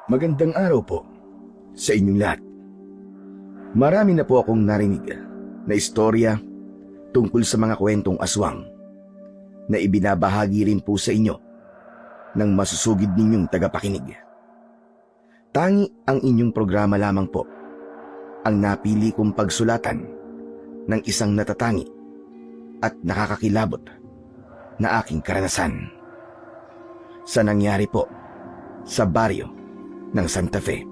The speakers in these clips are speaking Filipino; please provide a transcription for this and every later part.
Magandang araw po sa inyong lahat. Marami na po akong narinig na istorya tungkol sa mga kwentong aswang na ibinabahagi rin po sa inyo ng masusugid ninyong tagapakinig. Tangi ang inyong programa lamang po ang napili kong pagsulatan ng isang natatangi at nakakakilabot na aking karanasan. Sa nangyari po sa baryo ng Santa Fe.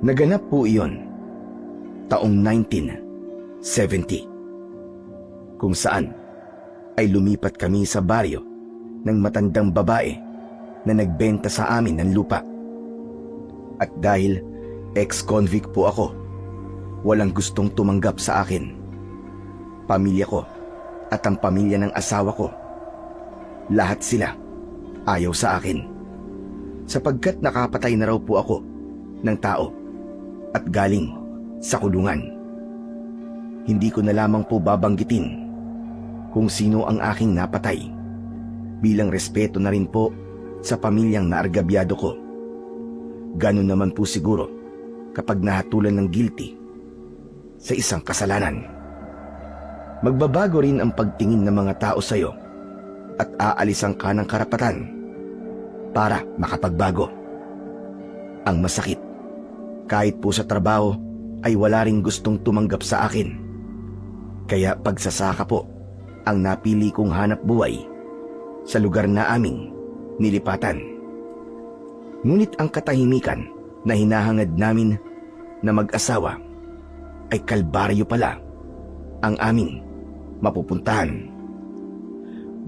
Naganap po iyon taong 1970, kung saan ay lumipat kami sa baryo ng matandang babae na nagbenta sa amin ng lupa. At dahil ex-convict po ako, walang gustong tumanggap sa akin. Pamilya ko at ang pamilya ng asawa ko, lahat sila ayaw sa akin. Sapagkat nakapatay na raw po ako ng tao at galing sa kulungan. Hindi ko na lamang po babanggitin kung sino ang aking napatay, bilang respeto na rin po sa pamilyang naargabyado ko. Ganun naman po siguro kapag nahatulan ng guilty sa isang kasalanan. Magbabago rin ang pagtingin ng mga tao sa iyo at aalisan ka ng karapatan para makapagbago. Ang masakit, kahit po sa trabaho ay wala ring gustong tumanggap sa akin. Kaya pagsasaka po ang napili kong hanap buhay sa lugar na aming nilipatan. Ngunit ang katahimikan na hinahangad namin na mag-asawa ay kalbaryo pala ang aming mapupuntahan.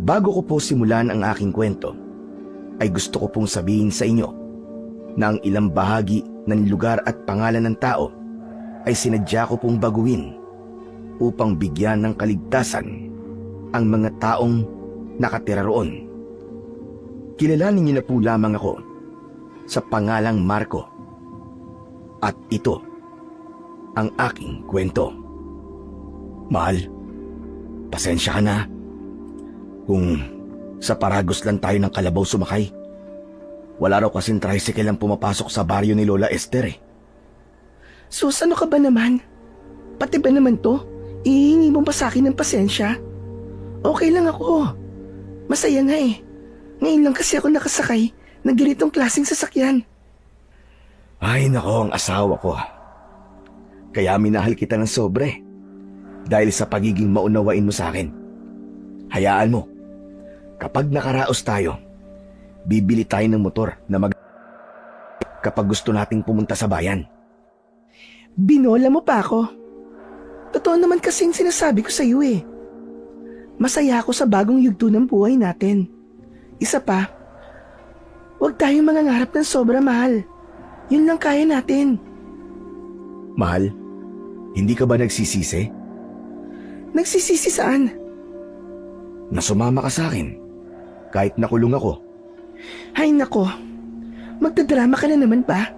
Bago ko po simulan ang aking kwento, ay gusto ko pong sabihin sa inyo na ang ilang bahagi ng lugar at pangalan ng tao ay sinadya ko pong baguhin upang bigyan ng kaligtasan ang mga taong nakatira roon. Kilalanin niyo na po lamang ako sa pangalang Marco. At ito ang aking kwento. Mahal, pasensya ka na kung sa Paragos lang tayo ng kalabaw sumakay. Wala raw kasing tricycle ang pumapasok sa baryo ni Lola Esther eh. Sus, ano ka ba naman? Pati ba naman to? Ihingi mo ba sa akin ng pasensya? Okay lang ako. Masaya nga eh. Ngayon lang kasi ako nakasakay ng ganitong klaseng sasakyan. Ay nako, ang asawa ko. Kaya minahal kita ng sobre dahil sa pagiging maunawain mo sa akin. Hayaan mo, kapag nakaraos tayo, bibili tayo ng motor na kapag gusto nating pumunta sa bayan. Binola mo pa ako. Totoo naman kasing sinasabi ko sa iyo eh. Masaya ako sa bagong yugto ng buhay natin. Isa pa, huwag tayong mangangarap ng sobra mahal. Yun lang kaya natin. Mahal, hindi ka ba nagsisisi? Nagsisisi saan? Na sumama ka sa akin kahit nakulong ako. Ay nako, magdadrama ka na naman ba?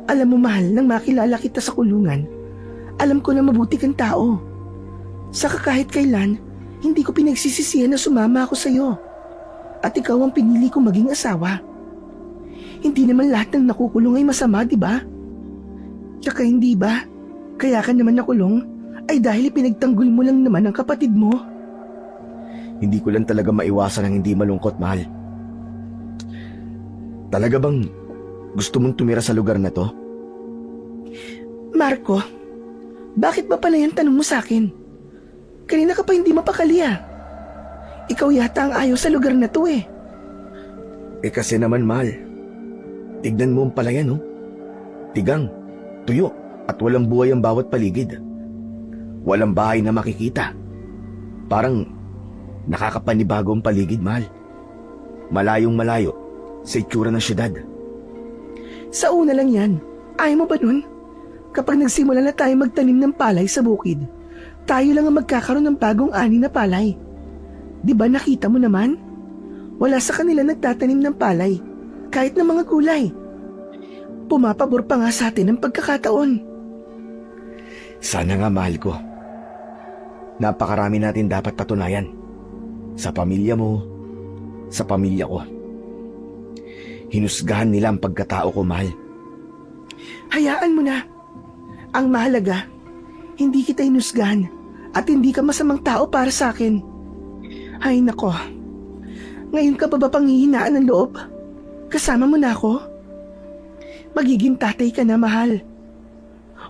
Alam mo mahal, nang makilala kita sa kulungan, alam ko na mabuti kang tao. Saka kahit kailan, hindi ko pinagsisisihan na sumama ako sa'yo. At ikaw ang pinili kong maging asawa. Hindi naman lahat ng nakukulong ay masama, di ba? Tsaka hindi ba, kaya ka naman nakulong ay dahil pinagtanggol mo lang naman ang kapatid mo. Hindi ko lang talaga maiwasan ang hindi malungkot, mahal. Talaga bang gusto mong tumira sa lugar na to? Marco, bakit ba pala yung tanong mo sa akin? Kanina ka pa hindi mapakali ah. Ikaw yata ang ayaw sa lugar na to eh. Eh kasi naman, mahal. Tignan mo ang palayan, oh. Tigang, tuyo, at walang buhay ang bawat paligid. Walang bahay na makikita. Parang nakakapanibago ang paligid, mahal. Malayong malayo sa itsura ng syudad. Sa una lang yan. Ayaw mo ba nun? Kapag nagsimula na tayo magtanim ng palay sa bukid, tayo lang ang magkakaroon ng bagong ani na palay. Di ba nakita mo naman? Wala sa kanila nagtatanim ng palay, kahit ng mga gulay. Pumapabor pa nga sa atin ang pagkakataon. Sana nga, mahal ko. Napakarami natin dapat patunayan. Sa pamilya mo, sa pamilya ko. Hinusgahan nila ang pagkatao ko, mahal. Hayaan mo na. Ang mahalaga, hindi kita hinusgahan at hindi ka masamang tao para sa akin. Ay nako, ngayon ka ba panghihinaan ng loob? Kasama mo na ako? Magiging tatay ka na, mahal.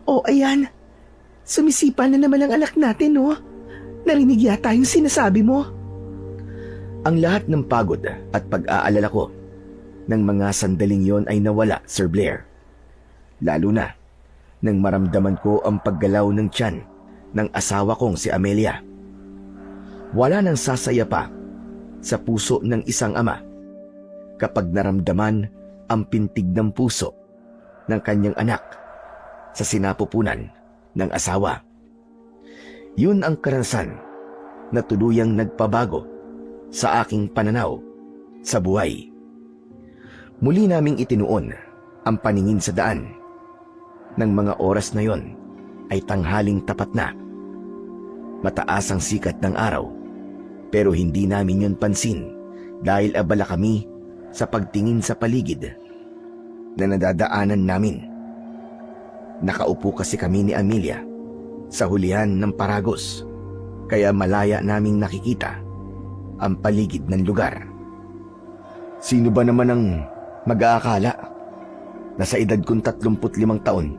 O ayan, sumisipa na naman ang anak natin, no? Narinig yata yung sinasabi mo. Ang lahat ng pagod at pag-aalala ko ng mga sandaling yon ay nawala, Sir Blair. Lalo na nang maramdaman ko ang paggalaw ng tiyan ng asawa kong si Amelia. Wala nang sasaya pa sa puso ng isang ama kapag naramdaman ang pintig ng puso ng kanyang anak sa sinapupunan ng asawa. Yun ang karanasan na tuluyang nagpabago sa aking pananaw sa buhay. Muli naming itinuon ang paningin sa daan. Nang mga oras na yon ay tanghaling tapat na. Mataas ang sikat ng araw, pero hindi namin yun pansin dahil abala kami sa pagtingin sa paligid na nadadaanan namin. Nakaupo kasi kami ni Amelia sa hulihan ng paragos, kaya malaya naming nakikita ang paligid ng lugar. Sino ba naman ang mag-aakala na sa edad kong 35 taon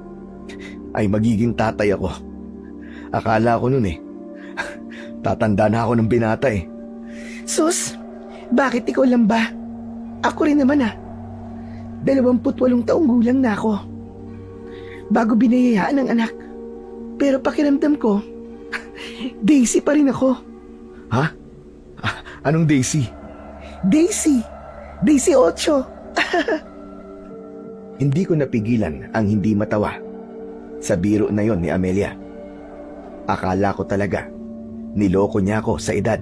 ay magiging tatay ako? Akala ko nun tatanda na ako ng binata Sus, bakit ikaw lang ba? Ako rin naman 28 taong gulang na ako. Bago binayayaan ng anak. Pero pakiramdam ko, Daisy pa rin ako. Ha? Anong Daisy? Daisy 8. Hindi ko napigilan ang hindi matawa sa biro na yon ni Amelia. Akala ko talaga niloko niya ako sa edad,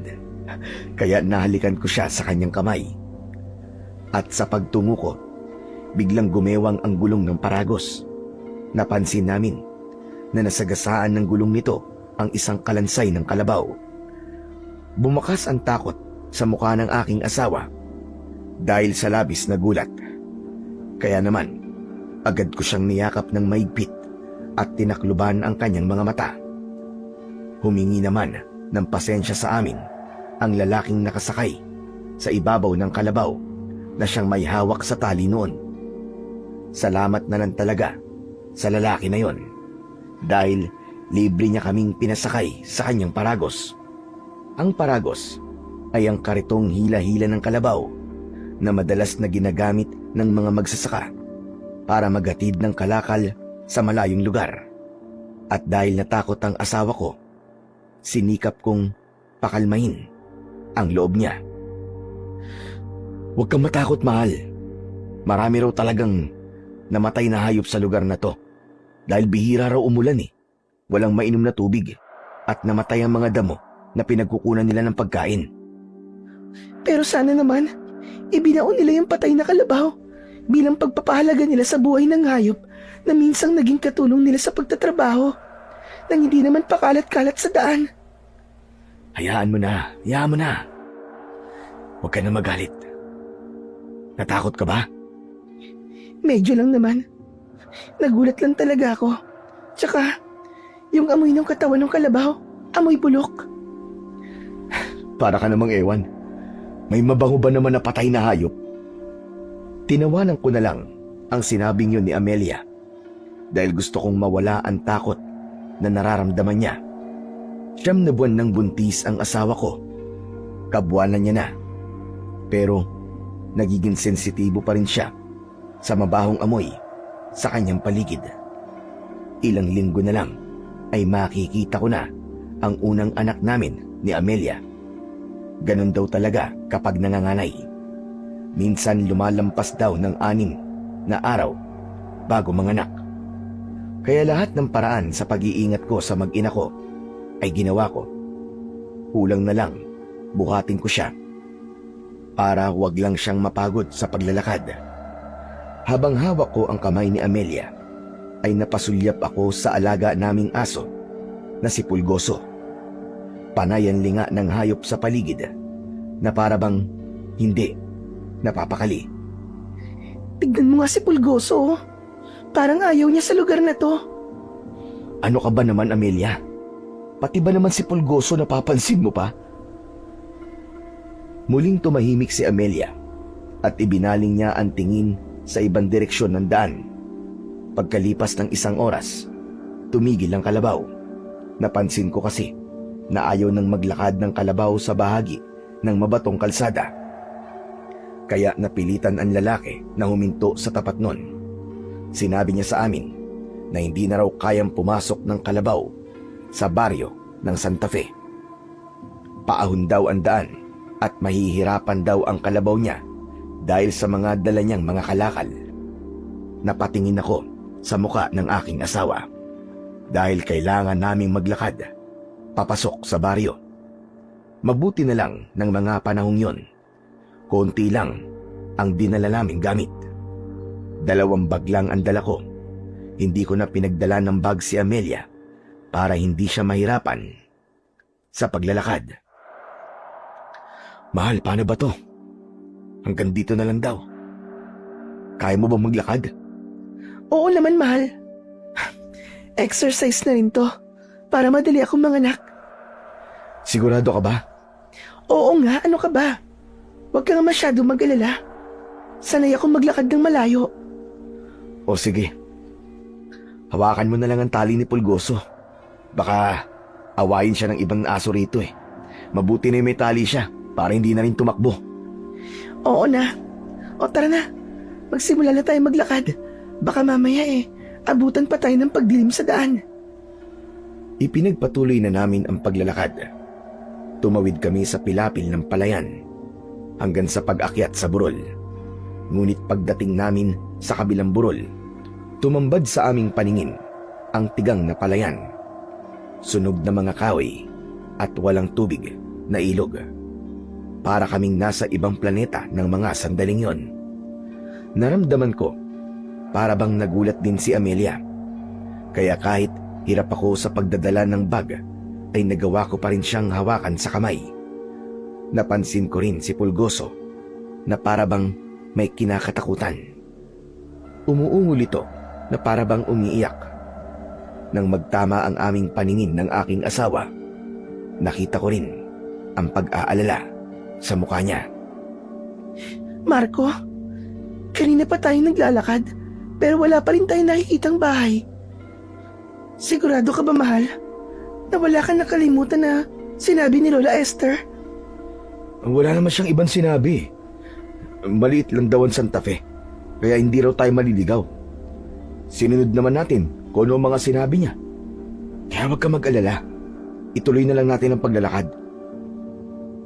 kaya nahalikan ko siya sa kanyang kamay. At sa pagtungo ko, biglang gumewang ang gulong ng paragos. Napansin namin na nasagasaan ng gulong nito ang isang kalansay ng kalabaw. Bumakas ang takot sa mukha ng aking asawa dahil sa labis na gulat. Kaya naman, agad ko siyang niyakap ng maigpit at tinakluban ang kanyang mga mata. Humingi naman ng pasensya sa amin ang lalaking nakasakay sa ibabaw ng kalabaw na siyang may hawak sa tali noon. Salamat na lang talaga sa lalaki na yon dahil libre niya kaming pinasakay sa kanyang paragos. Ang paragos ay ang karitong hila-hila ng kalabaw na madalas na ginagamit ng mga magsasaka para maghatid ng kalakal sa malayong lugar. At dahil natakot ang asawa ko, sinikap kong pakalmahin ang loob niya. Huwag kang matakot, mahal. Marami raw talagang namatay na hayop sa lugar na to dahil bihira raw umulan Walang mainom na tubig at namatay ang mga damo na pinagkukunan nila ng pagkain. Pero sana naman, ibinaon nila yung patay na kalabaw bilang pagpapahalaga nila sa buhay ng hayop na minsang naging katulong nila sa pagtatrabaho nang hindi naman pakalat-kalat sa daan. Hayaan mo na. Huwag ka na magalit. Natakot ka ba? Medyo lang naman. Nagulat lang talaga ako. Tsaka, yung amoy ng katawan ng kalabaw, amoy bulok. Para ka namang ewan. May mabango ba naman na patay na hayop? Tinawanan ko na lang ang sinabing yun ni Amelia dahil gusto kong mawala ang takot na nararamdaman niya. 9 na buwan ng buntis ang asawa ko. Kabuwanan niya na. Pero nagiging sensitibo pa rin siya sa mabahong amoy sa kanyang paligid. Ilang linggo na lang ay makikita ko na ang unang anak namin ni Amelia. Ganon daw talaga kapag nanganganay. Minsan lumalampas daw ng 6 na araw bago manganak. Kaya lahat ng paraan sa pag-iingat ko sa mag-ina ko ay ginawa ko. Kulang na lang, buhatin ko siya para wag lang siyang mapagod sa paglalakad. Habang hawak ko ang kamay ni Amelia, ay napasulyap ako sa alaga naming aso na si Pulgoso. Panay ang linga ng hayop sa paligid na para bang hindi napapakali. Tignan mo nga si Pulgoso, oh. Parang ayaw niya sa lugar na to. Ano ka ba naman, Amelia? Pati ba naman si Pulgoso napapansin mo pa? Muling tumahimik si Amelia at ibinaling niya ang tingin sa ibang direksyon ng daan. Pagkalipas ng isang oras, tumigil ang kalabaw. Napansin ko kasi na ayaw nang maglakad ng kalabaw sa bahagi ng mabatong kalsada. Kaya napilitan ang lalaki na huminto sa tapat nun. Sinabi niya sa amin na hindi na raw kayang pumasok ng kalabaw sa baryo ng Santa Fe. Paahon daw ang daan at mahihirapan daw ang kalabaw niya dahil sa mga dala niyang mga kalakal. Napatingin ako sa muka ng aking asawa dahil kailangan naming maglakad papasok sa baryo. Mabuti na lang ng mga panahong yon, konti lang ang dinala naming gamit. 2 bag lang ang dala ko. Hindi ko na pinagdala ng bag si Amelia para hindi siya mahirapan sa paglalakad. Mahal, paano ba to? Hanggang dito na lang daw. Kaya mo bang maglakad? Oo naman, mahal. Exercise na rin to para madali akong manganak. Sigurado ka ba? Oo nga, ano ka ba? Huwag ka nga masyado mag-alala. Sanay akong maglakad ng malayo. O sige. Hawakan mo na lang ang tali ni Pulgoso. Baka awayin siya ng ibang aso rito eh. Mabuti na may tali siya para hindi na rin tumakbo. Oo na. O tara na. Magsimula na tayo maglakad. Baka mamaya abutan pa tayo ng pagdilim sa daan. Ipinagpatuloy na namin ang paglalakad. Tumawid kami sa pilapil ng palayan hanggang sa pag-akyat sa burol. Ngunit pagdating namin sa kabilang burol, tumambad sa aming paningin ang tigang na palayan. Sunog na mga kahoy at walang tubig na ilog. Para kaming nasa ibang planeta ng mga sandaling yon. Naramdaman ko para bang nagulat din si Amelia. Kaya kahit hirap ako sa pagdadala ng bag, ay nagawa ko pa rin siyang hawakan sa kamay. Napansin ko rin si Pulgoso na para bang may kinakatakutan. Umuungol ito na para bang umiiyak. Nang magtama ang aming paningin ng aking asawa, nakita ko rin ang pag-aalala sa mukha niya. Marco, kanina pa tayo naglalakad pero wala pa rin tayong nakikitang bahay. Sigurado ka ba, mahal, na wala ka nakalimutan na sinabi ni Lola Esther? Wala naman siyang ibang sinabi. Maliit lang daw ang Santa Fe, kaya hindi raw tayo maliligaw. Sinunod naman natin kung ano ang mga sinabi niya. Kaya huwag ka mag-alala. Ituloy na lang natin ang paglalakad.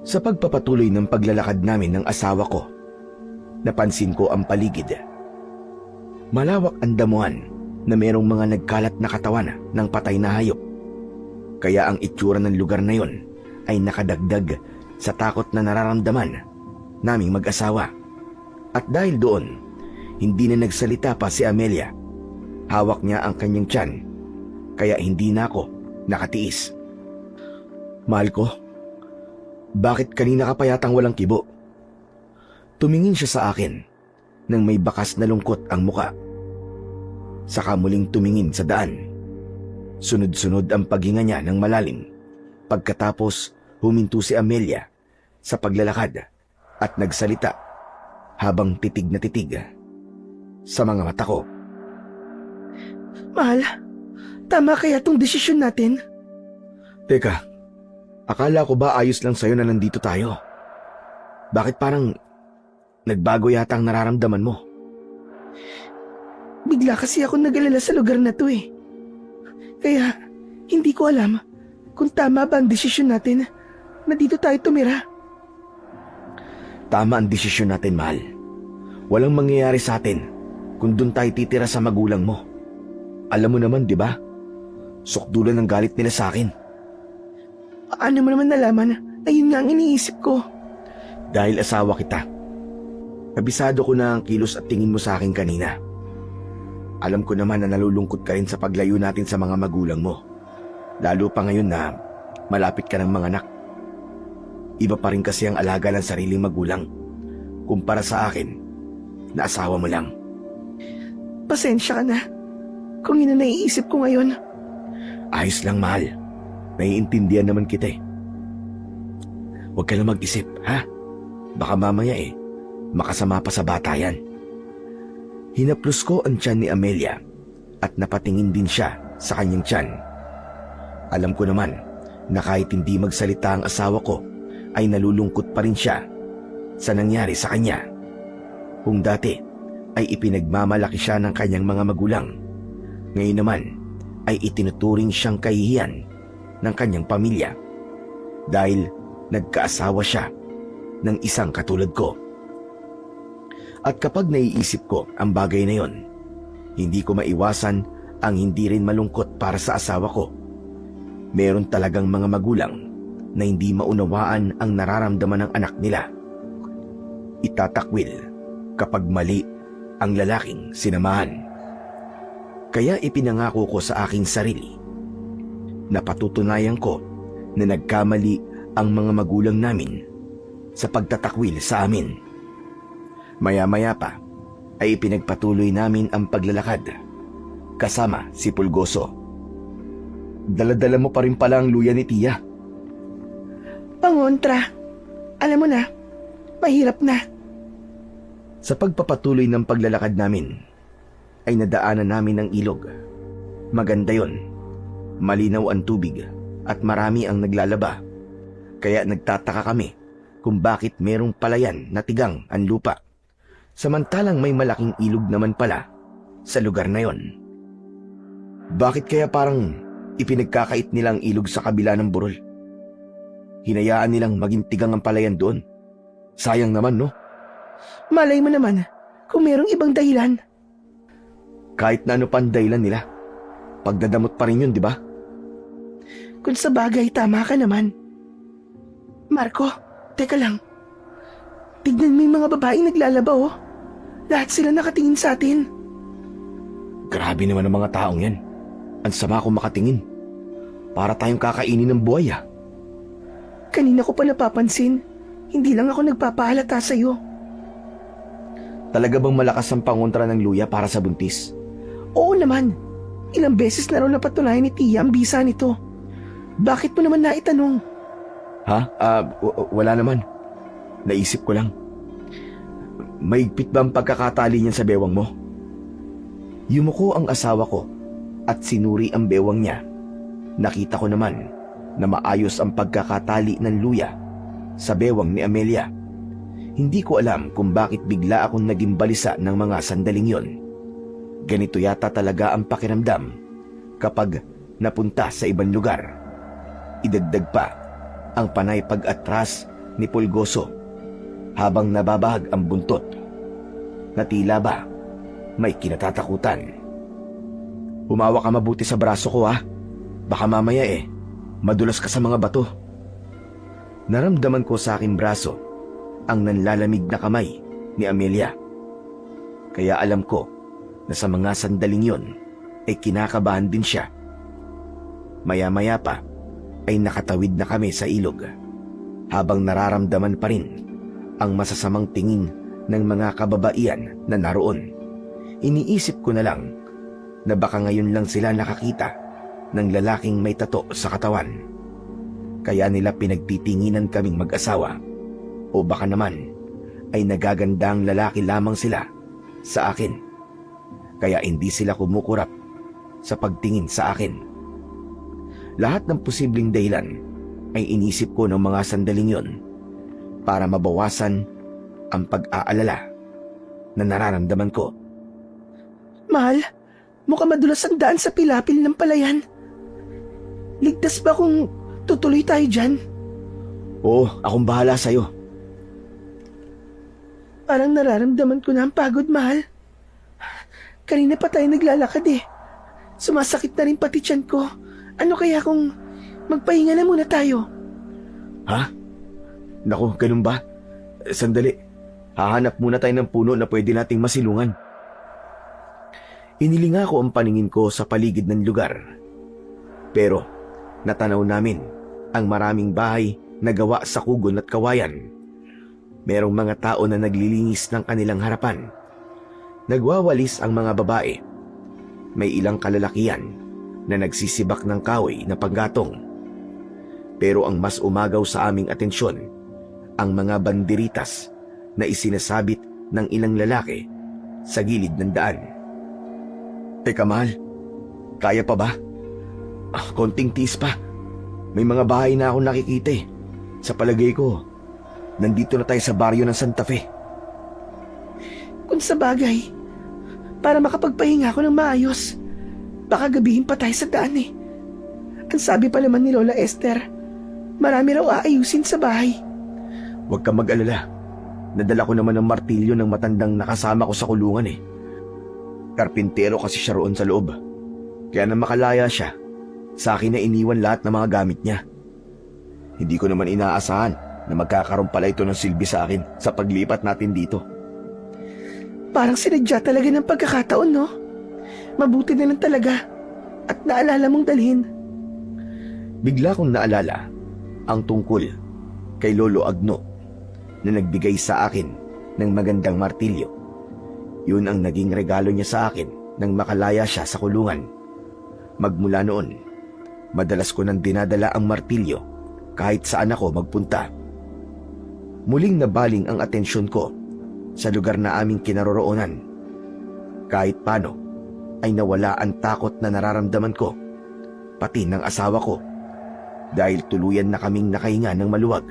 Sa pagpapatuloy ng paglalakad namin ng asawa ko, napansin ko ang paligid. Malawak ang damuhan na merong mga nagkalat na katawan ng patay na hayop. Kaya ang itsura ng lugar na yon ay nakadagdag sa takot na nararamdaman naming mag-asawa. At dahil doon, hindi na nagsalita pa si Amelia. Hawak niya ang kanyang tiyan, kaya hindi na ako nakatiis. Mahal ko, bakit kanina ka pa yatang walang kibo? Tumingin siya sa akin nang may bakas na lungkot ang muka. Saka muling tumingin sa daan. Sunod-sunod ang paghinga niya ng malalim. Pagkatapos, huminto si Amelia sa paglalakad at nagsalita habang titig na titig sa mga mata ko. Mahal, tama kaya tong desisyon natin? Teka, akala ko ba ayos lang sa'yo na nandito tayo? Bakit parang nagbago yata ang nararamdaman mo? Bigla kasi ako nag-alala sa lugar na to eh. Kaya hindi ko alam kung tama ba ang desisyon natin na dito tayo tumira. Tama ang desisyon natin, mahal. Walang mangyayari sa atin kung doon tayo titira sa magulang mo. Alam mo naman, di ba? Sukdulan ng galit nila sa akin. Paano mo naman nalaman na yun nga ang iniisip ko? Dahil asawa kita. Kabisado ko na ang kilos at tingin mo sa akin kanina. Alam ko naman na nalulungkot ka rin sa paglayo natin sa mga magulang mo. Lalo pa ngayon na malapit ka ng mga anak. Iba pa rin kasi ang alaga ng sariling magulang kumpara sa akin na asawa mo lang. Pasensya ka na. Kung yun ang naiisip ko ngayon. Ayos lang, mahal. Naiintindihan naman kita eh. Huwag ka lang mag-isip, ha? Baka mamaya makasama pa sa bata yan. Hinaplos ko ang tiyan ni Amelia at napatingin din siya sa kanyang tiyan. Alam ko naman na kahit hindi magsalita ang asawa ko, ay nalulungkot pa rin siya sa nangyari sa kanya. Kung dati ay ipinagmamalaki siya ng kanyang mga magulang, ngayon naman ay itinuturing siyang kahihiyan ng kanyang pamilya dahil nagkaasawa siya ng isang katulad ko. At kapag naiisip ko ang bagay na yon, hindi ko maiwasan ang hindi rin malungkot para sa asawa ko. Meron talagang mga magulang na hindi maunawaan ang nararamdaman ng anak nila. Itatakwil kapag mali ang lalaking sinamahan. Kaya ipinangako ko sa aking sarili na patutunayan ko na nagkamali ang mga magulang namin sa pagtatakwil sa amin. Maya-maya pa ay ipinagpatuloy namin ang paglalakad kasama si Pulgoso. Dala-dala mo pa rin pala ang luya ni Tia. Pangontra. Alam mo na, mahirap na. Sa pagpapatuloy ng paglalakad namin, ay nadaanan namin ang ilog. Maganda yon. Malinaw ang tubig at marami ang naglalaba. Kaya nagtataka kami kung bakit merong palayan na tigang ang lupa. Samantalang may malaking ilog naman pala sa lugar na yon. Bakit kaya parang ipinagkakait nila ang ilog sa kabila ng burol? Hinayaan nilang maging tigang ang palayan doon. Sayang naman, no? Malay mo naman kung merong ibang dahilan. Kahit na ano pa ang dahilan nila, pagdadamot pa rin yun, di ba? Kung sa bagay, tama ka naman. Marco, teka lang. Tignan mo yung mga babaeng naglalaba, oh. Lahat sila nakatingin sa atin. Grabe naman ang mga taong yan. Ang sama kong makatingin. Para tayong kakainin ng buhay, ah. Kanina ko pa napapansin. Hindi lang ako nagpapahalata sa'yo. Talaga bang malakas ang pangontra ng luya para sa buntis? Oo naman. Ilang beses na raw napatunayan ni Tia ang bisa nito. Bakit mo naman naitanong? Ha? Wala naman. Naisip ko lang. Maigpit ba ang pagkakatali niyan sa bewang mo? Yumuko ang asawa ko at sinuri ang bewang niya. Nakita ko naman na maayos ang pagkakatali ng luya sa bewang ni Amelia. Hindi ko alam kung bakit bigla akong naging balisa ng mga sandaling yon. Ganito yata talaga ang pakiramdam kapag napunta sa ibang lugar. Idagdag pa ang panay pag-atras ni Pulgoso habang nababahag ang buntot na tila ba may kinatatakutan. Humawa ka mabuti sa braso ko, ha? Baka mamaya madulas ka sa mga bato. Naramdaman ko sa aking braso ang nanlalamig na kamay ni Amelia. Kaya alam ko na sa mga sandaling yon ay kinakabahan din siya. Maya-maya pa ay nakatawid na kami sa ilog habang nararamdaman pa rin ang masasamang tingin ng mga kababaihan na naroon. Iniisip ko na lang na baka ngayon lang sila nakakita ng lalaking may tato sa katawan. Kaya nila pinagtitinginan kaming mag-asawa. O baka naman ay nagagandang lalaki lamang sila sa akin. Kaya hindi sila kumukurap sa pagtingin sa akin. Lahat ng posibleng dahilan ay inisip ko ng mga sandaling yon para mabawasan ang pag-aalala na nararamdaman ko. Mahal, mukhang madulas ang daan sa pilapil ng palayan. Ligtas ba kung tutuloy tayo dyan? Oo, akong bahala sa'yo. Parang nararamdaman ko na ang pagod, mahal. Kanina pa tayo naglalakad Sumasakit na rin pati tiyan ko. Ano kaya kung magpahinga na muna tayo? Ha? Naku, ganun ba? Sandali. Hahanap muna tayo ng puno na pwede nating masilungan. Inilinga ko ang paningin ko sa paligid ng lugar. Pero natanaw namin ang maraming bahay na gawa sa kugon at kawayan. Merong mga tao na naglilinis ng kanilang harapan. Nagwawalis ang mga babae. May ilang kalalakihan na nagsisibak ng kahoy na panggatong. Pero ang mas umagaw sa aming atensyon, ang mga banderitas na isinasabit ng ilang lalaki sa gilid ng daan. Teka mahal, kaya pa ba? Konting tiis pa. May mga bahay na akong nakikita eh. Sa palagay ko, nandito na tayo sa baryo ng Santa Fe. Kung sa bagay, para makapagpahinga ako ng maayos, baka gabihin pa tayo sa daan eh. Ang sabi pa naman ni Lola Esther, marami raw aayusin sa bahay. Huwag kang mag-alala. Nadala ko naman ng martilyo ng matandang nakasama ko sa kulungan eh. Karpintero kasi siya roon sa loob. Kaya na makalaya siya, sa akin na iniwan lahat ng mga gamit niya. Hindi ko naman inaasahan na magkakaroon pala ito ng silbi sa akin sa paglipat natin dito. Parang sinadya talaga ng pagkakataon, no? Mabuti na lang talaga at naalala mong dalhin. Bigla kong naalala ang tungkol kay Lolo Agno na nagbigay sa akin ng magandang martilyo. Yun ang naging regalo niya sa akin nang makalaya siya sa kulungan. Magmula noon, madalas ko nang dinadala ang martilyo kahit saan ako magpunta. Muling nabaling ang atensyon ko sa lugar na aming kinaroroonan. Kahit paano ay nawala ang takot na nararamdaman ko, pati ng asawa ko, dahil tuluyan na kaming nakahinga ng maluwag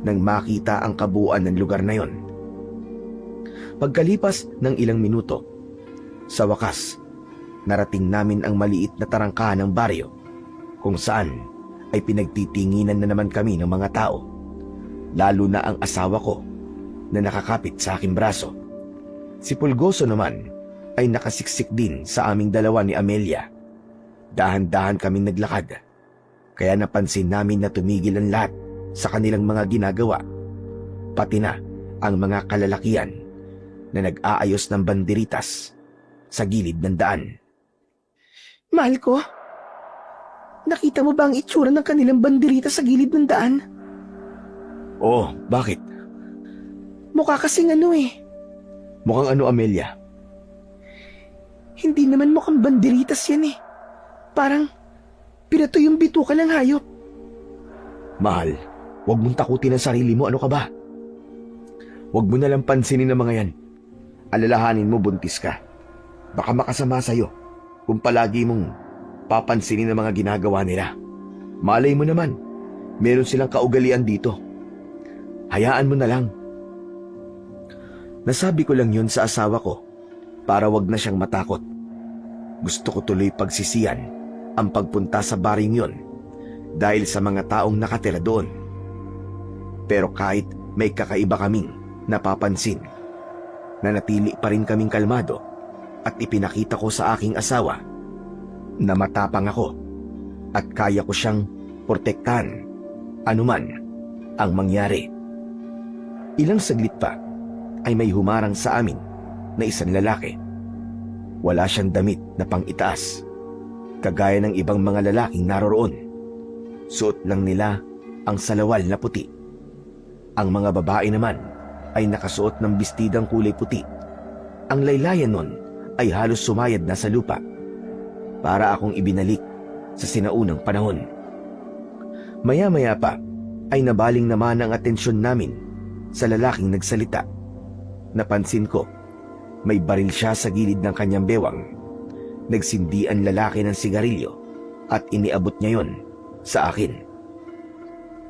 nang makita ang kabuuan ng lugar na yon. Pagkalipas ng ilang minuto, sa wakas, narating namin ang maliit na tarangkahan ng baryo kung saan ay pinagtitinginan na naman kami ng mga tao, lalo na ang asawa ko na nakakapit sa aking braso. Si Pulgoso naman ay nakasiksik din sa aming dalawa ni Amelia. Dahan-dahan kaming naglakad, kaya napansin namin na tumigil ang lahat sa kanilang mga ginagawa, pati na ang mga kalalakian na nag-aayos ng banderitas sa gilid ng daan. Mahal ko, nakita mo ba ang itsura ng kanilang banderita sa gilid ng daan? Oh, bakit? Mukha kasing ano eh. Mukhang ano, Amelia? Hindi naman mukhang banderitas yan eh. Parang pinato yung bituka ng hayop. Mahal, huwag mong takutin ang sarili mo. Ano ka ba? Huwag mo nalang pansinin ang mga yan. Alalahanin mo, buntis ka. Baka makasama sa'yo kung palagi mong papansinin ang mga ginagawa nila. Malay mo naman, meron silang kaugalian dito. Hayaan mo na lang. Nasabi ko lang yun sa asawa ko para wag na siyang matakot. Gusto ko tuloy pagsisiyan ang pagpunta sa baring yun dahil sa mga taong nakatira doon. Pero kahit may kakaiba kaming napapansin, nanatili pa rin kaming kalmado at ipinakita ko sa aking asawa na matapang ako at kaya ko siyang protektahan anuman ang mangyari. Ilang saglit pa ay may humarang sa amin na isang lalaki. Wala siyang damit na pang-itaas, kagaya ng ibang mga lalaking naroroon. Suot lang nila ang salawal na puti. Ang mga babae naman ay nakasuot ng bestidang kulay puti. Ang laylayan nun ay halos sumayad na sa lupa, para akong ibinalik sa sinaunang panahon. Maya-maya pa ay nabaling naman ang atensyon namin sa lalaking nagsalita. Napansin ko, may baril siya sa gilid ng kanyang bewang. Nagsindi ang lalaki ng sigarilyo at iniabot niya yon sa akin.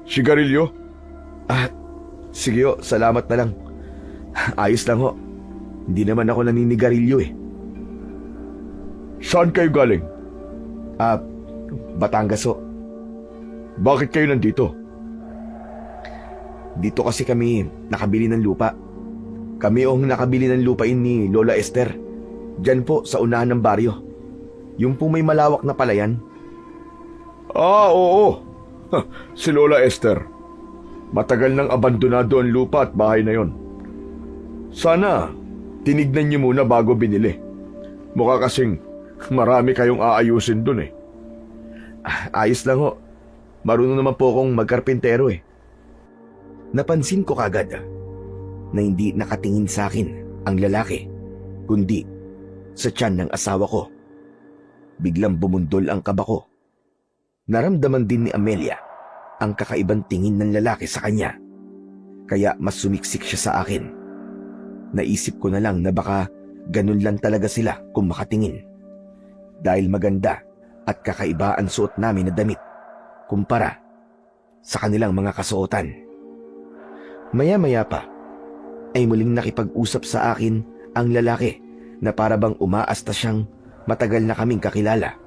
Sigarilyo? Sige ho, salamat na lang. Ayos lang ho. Hindi naman ako naninigarilyo eh. Saan kayo galing? Batangas ho. Bakit kayo nandito? Dito kasi kami nakabili ng lupa. Kami ang nakabili ng lupain ni Lola Esther. Diyan po sa unahan ng baryo. Yung po may malawak na palayan. Oo. Si Lola Esther. Matagal nang abandonado ang lupa at bahay na yon. Sana tinignan niyo muna bago binili. Mukha kasing marami kayong aayusin dun eh. Ayos lang ho. Marunong naman po akong magkarpintero eh. Napansin ko kagad na hindi nakatingin sa akin ang lalaki kundi sa tiyan ng asawa ko. Biglang bumundol ang kaba ko. Naramdaman din ni Amelia ang kakaibang tingin ng lalaki sa kanya. Kaya mas sumiksik siya sa akin. Naisip ko na lang na baka ganun lang talaga sila kung makatingin. Dahil maganda at kakaiba ang suot namin na damit kumpara sa kanilang mga kasuotan. Maya-maya pa ay muling nakipag-usap sa akin ang lalaki na para bang umaasta siyang matagal na kaming kakilala.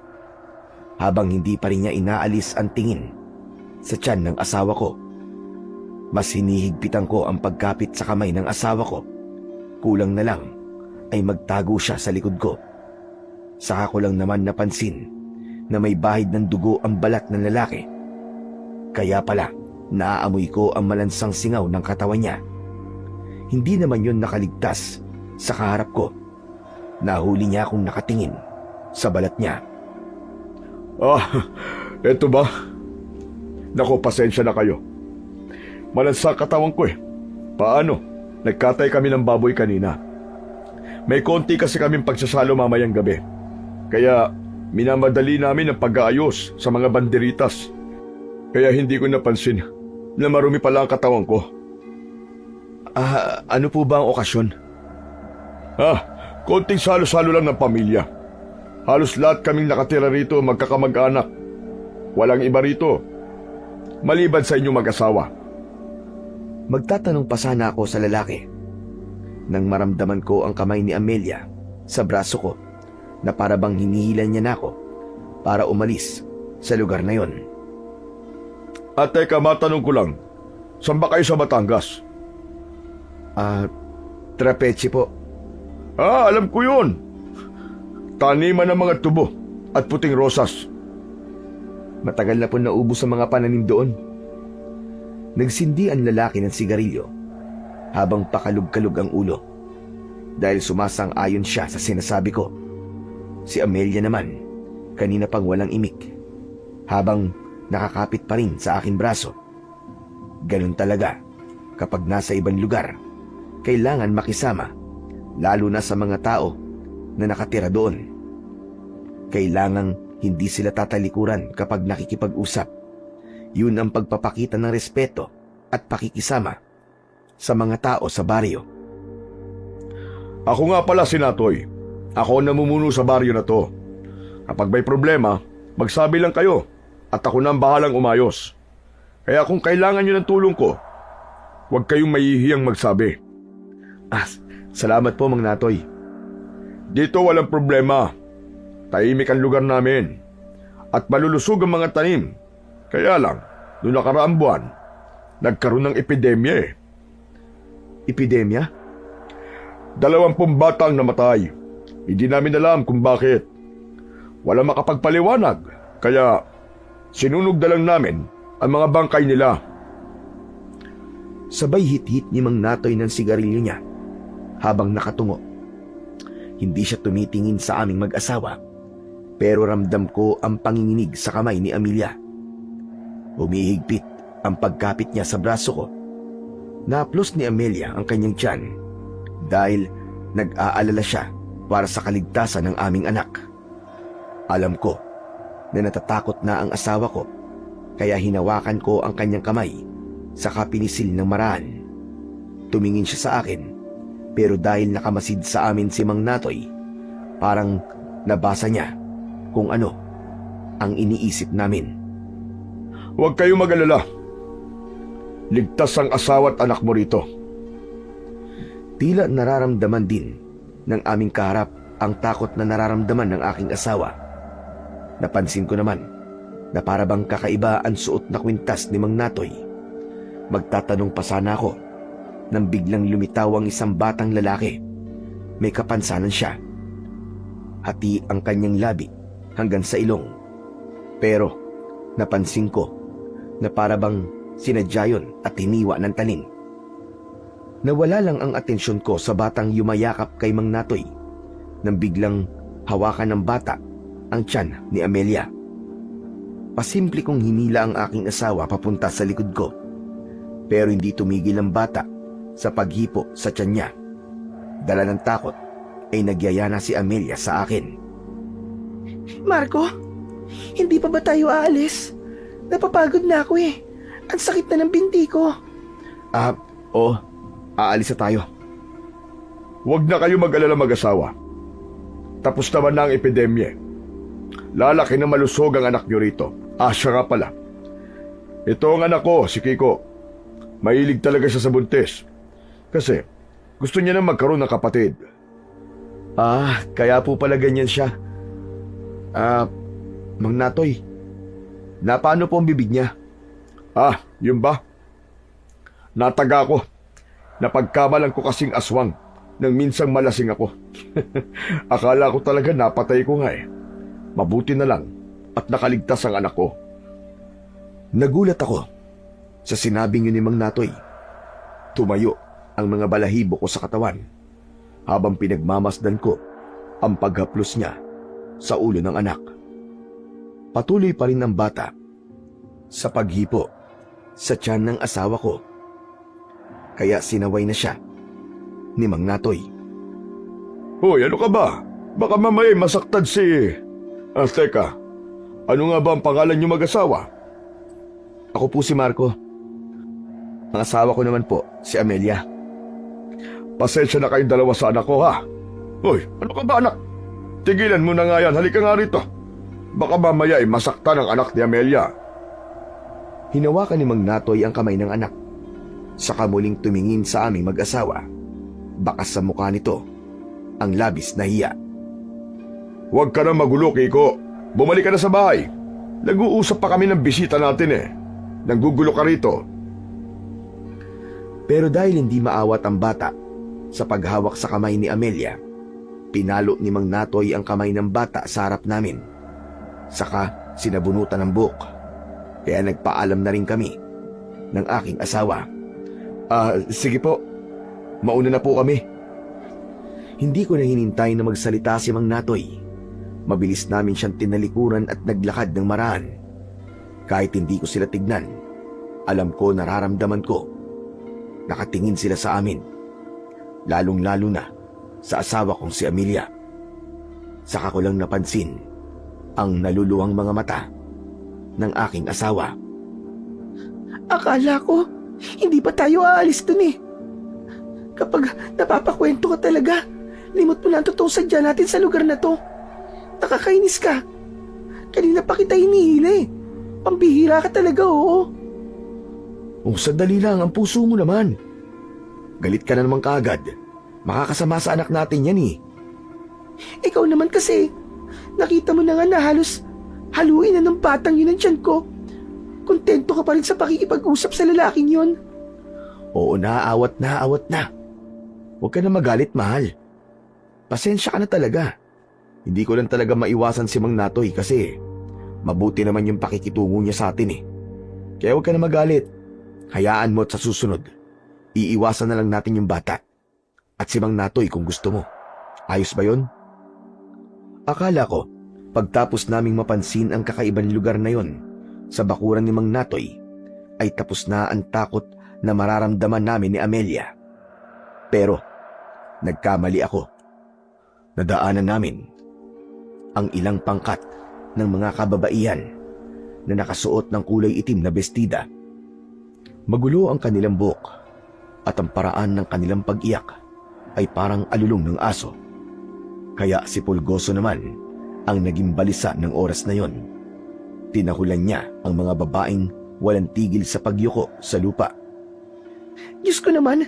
Habang hindi pa rin niya inaalis ang tingin sa tiyan ng asawa ko. Mas hinihigpitan ko ang pagkapit sa kamay ng asawa ko. Kulang na lang ay magtago siya sa likod ko. Saka ko lang naman napansin na may bahid ng dugo ang balat ng lalaki. Kaya pala, naaamoy ko ang malansang singaw ng katawan niya. Hindi naman yun nakaligtas sa kaharap ko. Nahuli niya akong nakatingin sa balat niya. Eto ba? Naku, pasensya na kayo. Malansa katawan ko eh. Paano? Nagkatay kami ng baboy kanina. May konti kasi kaming pagsasalo mamayang gabi. Kaya minamadali namin ang pag-aayos sa mga banderitas. Kaya hindi ko napansin na marumi pala ang katawan ko. Ano po ba ang okasyon? Konting salo-salo lang ng pamilya. Halos lahat kaming nakatira rito magkakamag-anak. Walang iba rito, maliban sa inyong mag-asawa. Magtatanong pa sana ako sa lalaki nang maramdaman ko ang kamay ni Amelia sa braso ko na para bang hinihilan niya na ako para umalis sa lugar na yon. At teka, matanong ko lang, saan ba kayo sa Batangas? Trapeche po. Alam ko yun. Taniman ng mga tubo at puting rosas. Matagal na po naubos ang mga pananim doon. Nagsindi ang lalaki ng sigarilyo habang pakalug-kalug ang ulo dahil sumasang-ayon siya sa sinasabi ko. Si Amelia naman, kanina pang walang imik habang nakakapit pa rin sa aking braso. Ganun talaga kapag nasa ibang lugar, kailangan makisama, lalo na sa mga tao na nakatira doon. Kailangang hindi sila tatalikuran kapag nakikipag-usap. Yun ang pagpapakita ng respeto at pakikisama sa mga tao sa baryo. Ako nga pala si Natoy. Ako ang namumuno sa baryo na to. Kapag may problema, magsabi lang kayo at ako na ang bahalang umayos. Kaya kung kailangan nyo ng tulong ko, huwag kayong mahihiyang magsabi. Salamat po, Mang Natoy. Dito walang problema. Tahimik ang lugar namin at malulusog ang mga tanim. Kaya lang, noong nakaraang buwan, nagkaroon ng epidemya eh. Epidemya? 20 bata ang namatay. Hindi namin alam kung bakit. Walang makapagpaliwanag, kaya sinunog na lang namin ang mga bangkay nila. Sabay hit-hit ni Mang Natoy ng sigarilyo niya habang nakatungo. Hindi siya tumitingin sa aming mag-asawa, pero ramdam ko ang panginginig sa kamay ni Amelia. Humihigpit ang pagkapit niya sa braso ko. Naaplos ni Amelia ang kanyang tiyan dahil nag-aalala siya para sa kaligtasan ng aming anak. Alam ko na natatakot na ang asawa ko, kaya hinawakan ko ang kanyang kamay sa pinisil ng maraan. Tumingin siya sa akin, pero dahil nakamasid sa amin si Mang Natoy, parang nabasa niya kung ano ang iniisip namin. Huwag kayong mag-alala. Ligtas ang asawa at anak mo rito. Tila nararamdaman din ng aming kaharap ang takot na nararamdaman ng aking asawa. Napansin ko naman na para bang kakaiba ang suot na kwintas ni Mang Natoy. Magtatanong pa sana ako nang biglang lumitaw ang isang batang lalaki. May kapansanan siya. Hati ang kanyang labi hanggang sa ilong. Pero napansin ko na para bang sinadya yun at hiniwa ng tanim. Nawala lang ang atensyon ko sa batang yumayakap kay Mang Natoy nang biglang hawakan ng bata ang tiyan ni Amelia. Pasimple kong hinila ang aking asawa papunta sa likod ko, pero hindi tumigil ang bata sa paghipo sa tiyan niya. Dala ng takot, ay nagyaya na si Amelia sa akin. Marco, hindi pa ba tayo aalis? Napapagod na ako eh. Ang sakit na ng binti ko. Oo, aalis na tayo. Huwag na kayo mag-alala mag-asawa. Tapos naman na ang epidemya. Lalaki na malusog ang anak niyo rito. Siya nga pala. Ito ang anak ko, si Kiko. Mahilig talaga siya sa buntis. Kasi gusto niya na magkaroon ng kapatid. Kaya po pala ganyan siya. Mang Natoy, paano po ang bibig niya? Yun ba? Nataga ko. Napagkamalan ko kasing aswang nang minsang malasing ako. Akala ko talaga napatay ko nga eh. Mabuti na lang at nakaligtas ang anak ko. Nagulat ako sa sinabing yun ni Mang Natoy. Tumayo ang mga balahibo ko sa katawan habang pinagmamasdan ko ang paghaplos niya sa ulo ng anak. Patuloy pa rin ang bata sa paghipo sa tiyan ng asawa ko. Kaya sinaway na siya ni Mang Natoy. Hoy, ano ka ba? Baka mamaya masaktan si... teka, ano nga ba ang pangalan niyo mag-asawa? Ako po si Marco. Ang asawa ko naman po, si Amelia. Pasensya na kayong dalawa sa anak ko, ha? Hoy, ano ka ba, anak? Tigilan mo na nga yan, halika nga rito. Baka mamaya ay masaktan ang anak ni Amelia. Hinawakan ni Mang Natoy ang kamay ng anak. Saka muling tumingin sa aming mag-asawa. Bakas sa mukha nito ang labis na hiya. Huwag ka na magulo, Kiko. Bumalik ka na sa bahay. Nag-uusap pa kami ng bisita natin eh. Nanggugulo ka rito. Pero dahil hindi maawat ang bata sa paghawak sa kamay ni Amelia, pinalo ni Mang Natoy ang kamay ng bata sa harap namin. Saka sinabunutan ng buhok. Kaya nagpaalam na rin kami ng aking asawa. Sige po, mauna na po kami. Hindi ko na hinintay na magsalita si Mang Natoy. Mabilis namin siyang tinalikuran at naglakad ng maraan. Kahit hindi ko sila tignan, alam ko nararamdaman ko. Nakatingin sila sa amin. Lalong-lalo na sa asawa kong si Amelia. Saka ko lang napansin ang naluluwang mga mata ng aking asawa. Akala ko, hindi pa tayo aalis dun eh. Kapag napapakwento ka talaga, limot mo na ang totoong sadya natin sa lugar na to. Nakakainis ka. Kanina pa kita hinihila eh. Pambihira ka talaga, oo. Sandali lang, ang puso mo naman. Galit ka na naman kaagad. Makakasama sa anak natin yan eh. Ikaw naman kasi, nakita mo na nga na halos haluin na ng batang yun ang tiyan ko. Kontento ka pa rin sa pakikipag-usap sa lalaking yun. Oo, naaawat na. Huwag ka na magalit, mahal. Pasensya ka na talaga. Hindi ko lang talaga maiwasan si Mang Natoy kasi mabuti naman yung pakikitungo niya sa atin eh. Kaya huwag ka na magalit. Hayaan mo at sa susunod, iiwasan na lang natin yung bata. At si Mang Natoy kung gusto mo. Ayos ba yun? Akala ko, pagtapos naming mapansin ang kakaibang lugar na yon sa bakuran ni Mang Natoy, ay tapos na ang takot na mararamdaman namin ni Amelia. Pero, nagkamali ako. Nadaanan namin ang ilang pangkat ng mga kababaihan na nakasuot ng kulay itim na bestida. Magulo ang kanilang buhok at ang paraan ng kanilang pag-iyak ay parang alulong ng aso. Kaya si Pulgoso naman ang naging balisa ng oras na yon. Tinahulan niya ang mga babaeng walang tigil sa pagyuko sa lupa. Diyos ko naman,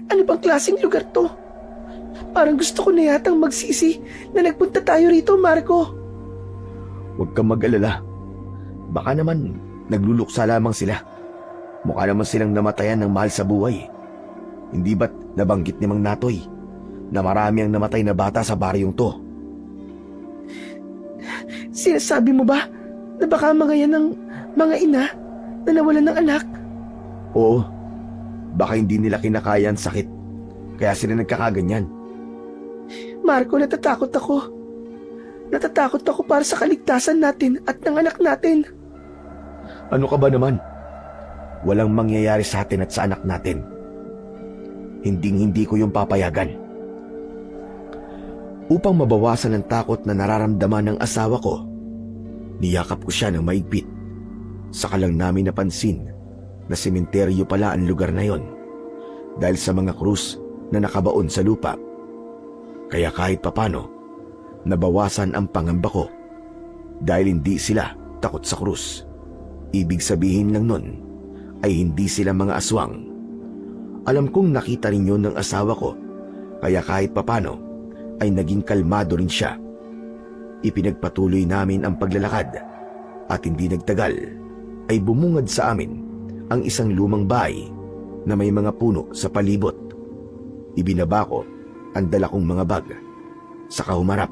ano bang klaseng lugar to? Parang gusto ko na yatang magsisi na nagpunta tayo rito, Marco. Huwag kang mag-alala. Baka naman nagluluksa lamang sila. Mukha naman silang namatayan ng mahal sa buhay. Hindi ba't nabanggit ni Mang Natoy na marami ang namatay na bata sa baryong to? Sinasabi mo ba na baka mga yan ng mga ina na nawalan ng anak? Oo. Baka hindi nila kinakaya ang sakit. Kaya sila nagkakaganyan. Marco, natatakot ako. Natatakot ako para sa kaligtasan natin at ng anak natin. Ano ka ba naman? Walang mangyayari sa atin at sa anak natin. Hinding-hindi ko yung papayagan. Upang mabawasan ang takot na nararamdaman ng asawa ko, niyakap ko siya ng maigpit. Saka lang namin napansin na sementeryo pala ang lugar na yon dahil sa mga krus na nakabaon sa lupa. Kaya kahit papano, nabawasan ang pangamba ko dahil hindi sila takot sa krus. Ibig sabihin lang nun ay hindi sila mga aswang. Alam kong nakita rin yun ng asawa ko, kaya kahit papano ay naging kalmado rin siya. Ipinagpatuloy namin ang paglalakad at hindi nagtagal ay bumungad sa amin ang isang lumang bahay na may mga puno sa palibot. Ibinaba ko ang dala kong mga bag, saka humarap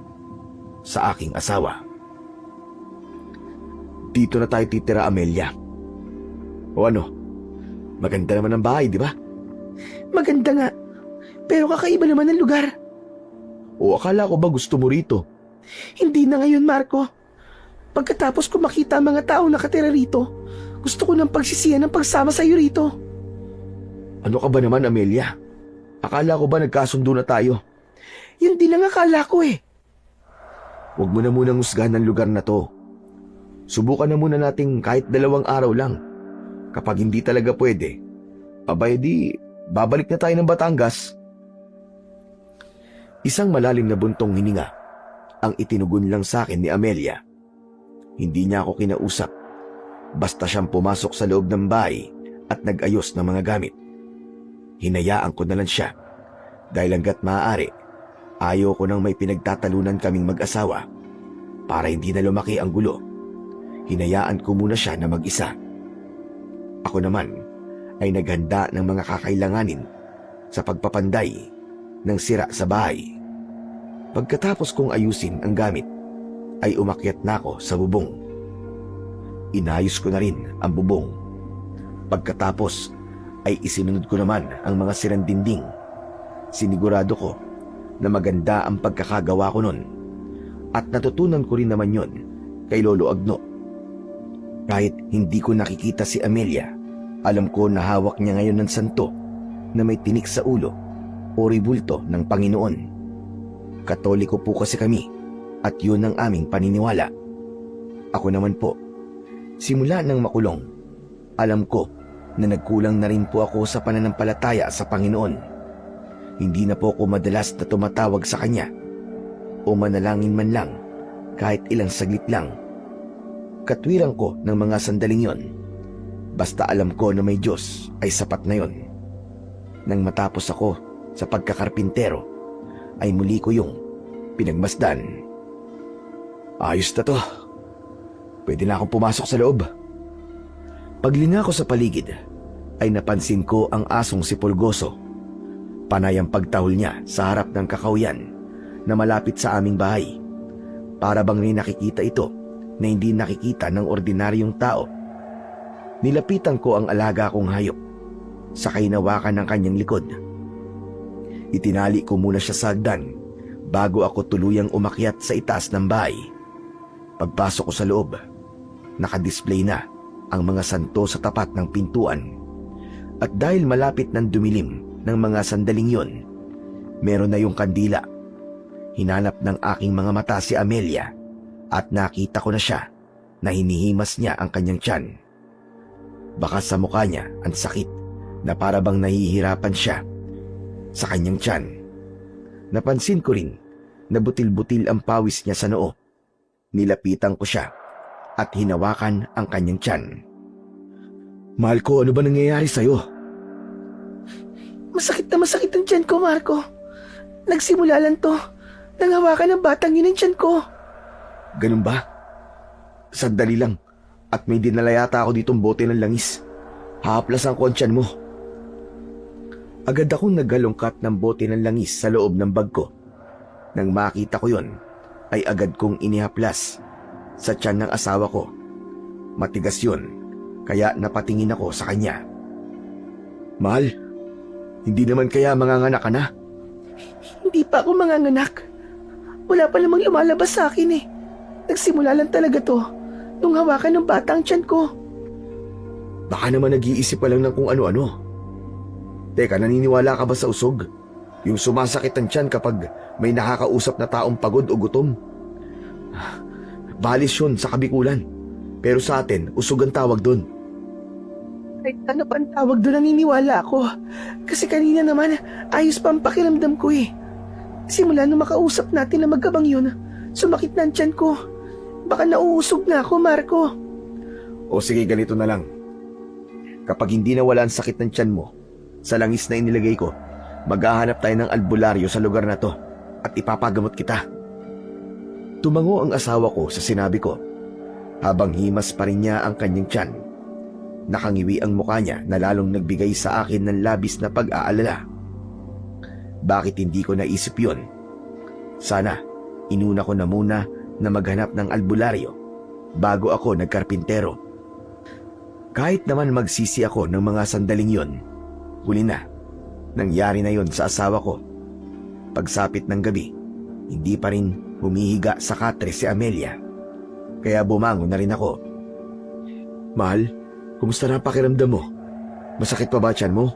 sa aking asawa. Dito na tayo titira, Amelia. O ano? Maganda naman ang bahay, di ba? Maganda nga, pero kakaiba naman ang lugar. O akala ko ba gusto mo rito? Hindi na ngayon, Marco. Pagkatapos ko makita ang mga taong nakatira rito, gusto ko ng pagsisiyan ng pagsama sa iyo rito. Ano ka ba naman, Amelia? Akala ko ba nagkasundo na tayo? Yun din ang akala ko eh. Huwag mo na munang husgahan ng lugar na to. Subukan na muna nating kahit 2 araw lang. Kapag hindi talaga pwede, abay di, babalik na tayo ng Batangas. Isang malalim na buntong hininga ang itinugon lang sa akin ni Amelia. Hindi niya ako kinausap. Basta siyang pumasok sa loob ng bahay at nag-ayos ng mga gamit. Hinayaan ko na lang siya dahil hanggat maaari, ayaw ko nang may pinagtatalunan kaming mag-asawa para hindi na lumaki ang gulo. Hinayaan ko muna siya na mag-isa. Ako naman ay naghanda ng mga kakailanganin sa pagpapanday ng sira sa bahay. Pagkatapos kong ayusin ang gamit, ay umakyat na ako sa bubong. Inayos ko na rin ang bubong. Pagkatapos ay isinunod ko naman ang mga sirang dingding. Sinigurado ko na maganda ang pagkakagawa ko nun at natutunan ko rin naman yon kay Lolo Agno. Kahit hindi ko nakikita si Amelia, alam ko na hawak niya ngayon ng santo na may tinik sa ulo o ribulto ng Panginoon. Katoliko po kasi kami at yun ang aming paniniwala. Ako naman po, simula nang makulong, alam ko na nagkulang na rin po ako sa pananampalataya sa Panginoon. Hindi na po ako madalas na tumatawag sa Kanya o manalangin man lang kahit ilang saglit lang. Katwiran ko ng mga sandaling yon. Basta alam ko na may Diyos ay sapat na yon. Nang matapos ako sa pagkakarpintero, ay muli ko yung pinagmasdan. Ayos na to. Pwede na akong pumasok sa loob. Paglinga ko sa paligid, ay napansin ko ang asong si Pulgoso. Panay ang pagtahol niya sa harap ng kakauyan na malapit sa aming bahay. Para bang may nakikita ito na hindi nakikita ng ordinaryong tao. Nilapitan ko ang alaga kong hayop, sakay nawakan ng kanyang likod. Itinali ko muna siya sa hagdan bago ako tuluyang umakyat sa itaas ng bahay. Pagpasok ko sa loob, nakadisplay na ang mga santo sa tapat ng pintuan. At dahil malapit ng dumilim ng mga sandaling yon, meron na yung kandila. Hinanap ng aking mga mata si Amelia at nakita ko na siya na hinihimas niya ang kanyang tiyan. Baka sa mukha niya ang sakit na para bang nahihirapan siya sa kanyang tiyan. Napansin ko rin na butil-butil ang pawis niya sa noo. Nilapitan ko siya at hinawakan ang kanyang tiyan. Mahal ko, ano ba nangyayari sa'yo? Masakit na masakit ang tiyan ko, Marco. Nagsimula lang to. Nanghawakan ng batang yun ang tiyan ko. Ganun ba? Sandali lang at may dinala yata ako ditong bote ng langis. Hahaplasan ko ang tiyan mo. Agad akong naggalungkat ng bote ng langis sa loob ng bag ko. Nang makita ko yon, ay agad kong inihaplas sa tiyan ng asawa ko. Matigas yun, kaya napatingin ako sa kanya. Mahal, hindi naman kaya manganganak ka na? Hindi pa ako manganganak. Wala pa namang lumalabas sa akin eh. Nagsimula lang talaga to nung hawakan ng batang tiyan ko. Baka naman nag-iisip pa lang ng kung ano-ano. Teka, naniniwala ka ba sa usog? Yung sumasakit ang tiyan kapag may nakakausap na taong pagod o gutom. Balis yun sa kabikulan. Pero sa atin, usog ang tawag doon. Kahit ano pa ang tawag doon, naniniwala ako. Kasi kanina naman, ayos pa ang pakiramdam ko eh. Simula nung makausap natin na magkabang yun, sumakit na ang tiyan ko. Baka nauusog na ako, Marco. O sige, ganito na lang. Kapag hindi nawala ang sakit ng tiyan mo, sa langis na inilagay ko, maghahanap tayo ng albularyo sa lugar na to at ipapagamot kita. Tumango ang asawa ko sa sinabi ko, habang himas pa rin niya ang kanyang tiyan. Nakangiwi ang mukha niya na lalong nagbigay sa akin ng labis na pag-aalala. Bakit hindi ko naisip yun? Sana, inuna ko na muna na maghanap ng albularyo bago ako nagkarpintero. Kahit naman magsisi ako ng mga sandaling yon, huli na. Nangyari na yon sa asawa ko. Pagsapit ng gabi, hindi pa rin humihiga sa katre si Amelia. Kaya bumangon na rin ako. Mahal, kumusta na ang pakiramdam mo? Masakit pa ba tiyan mo?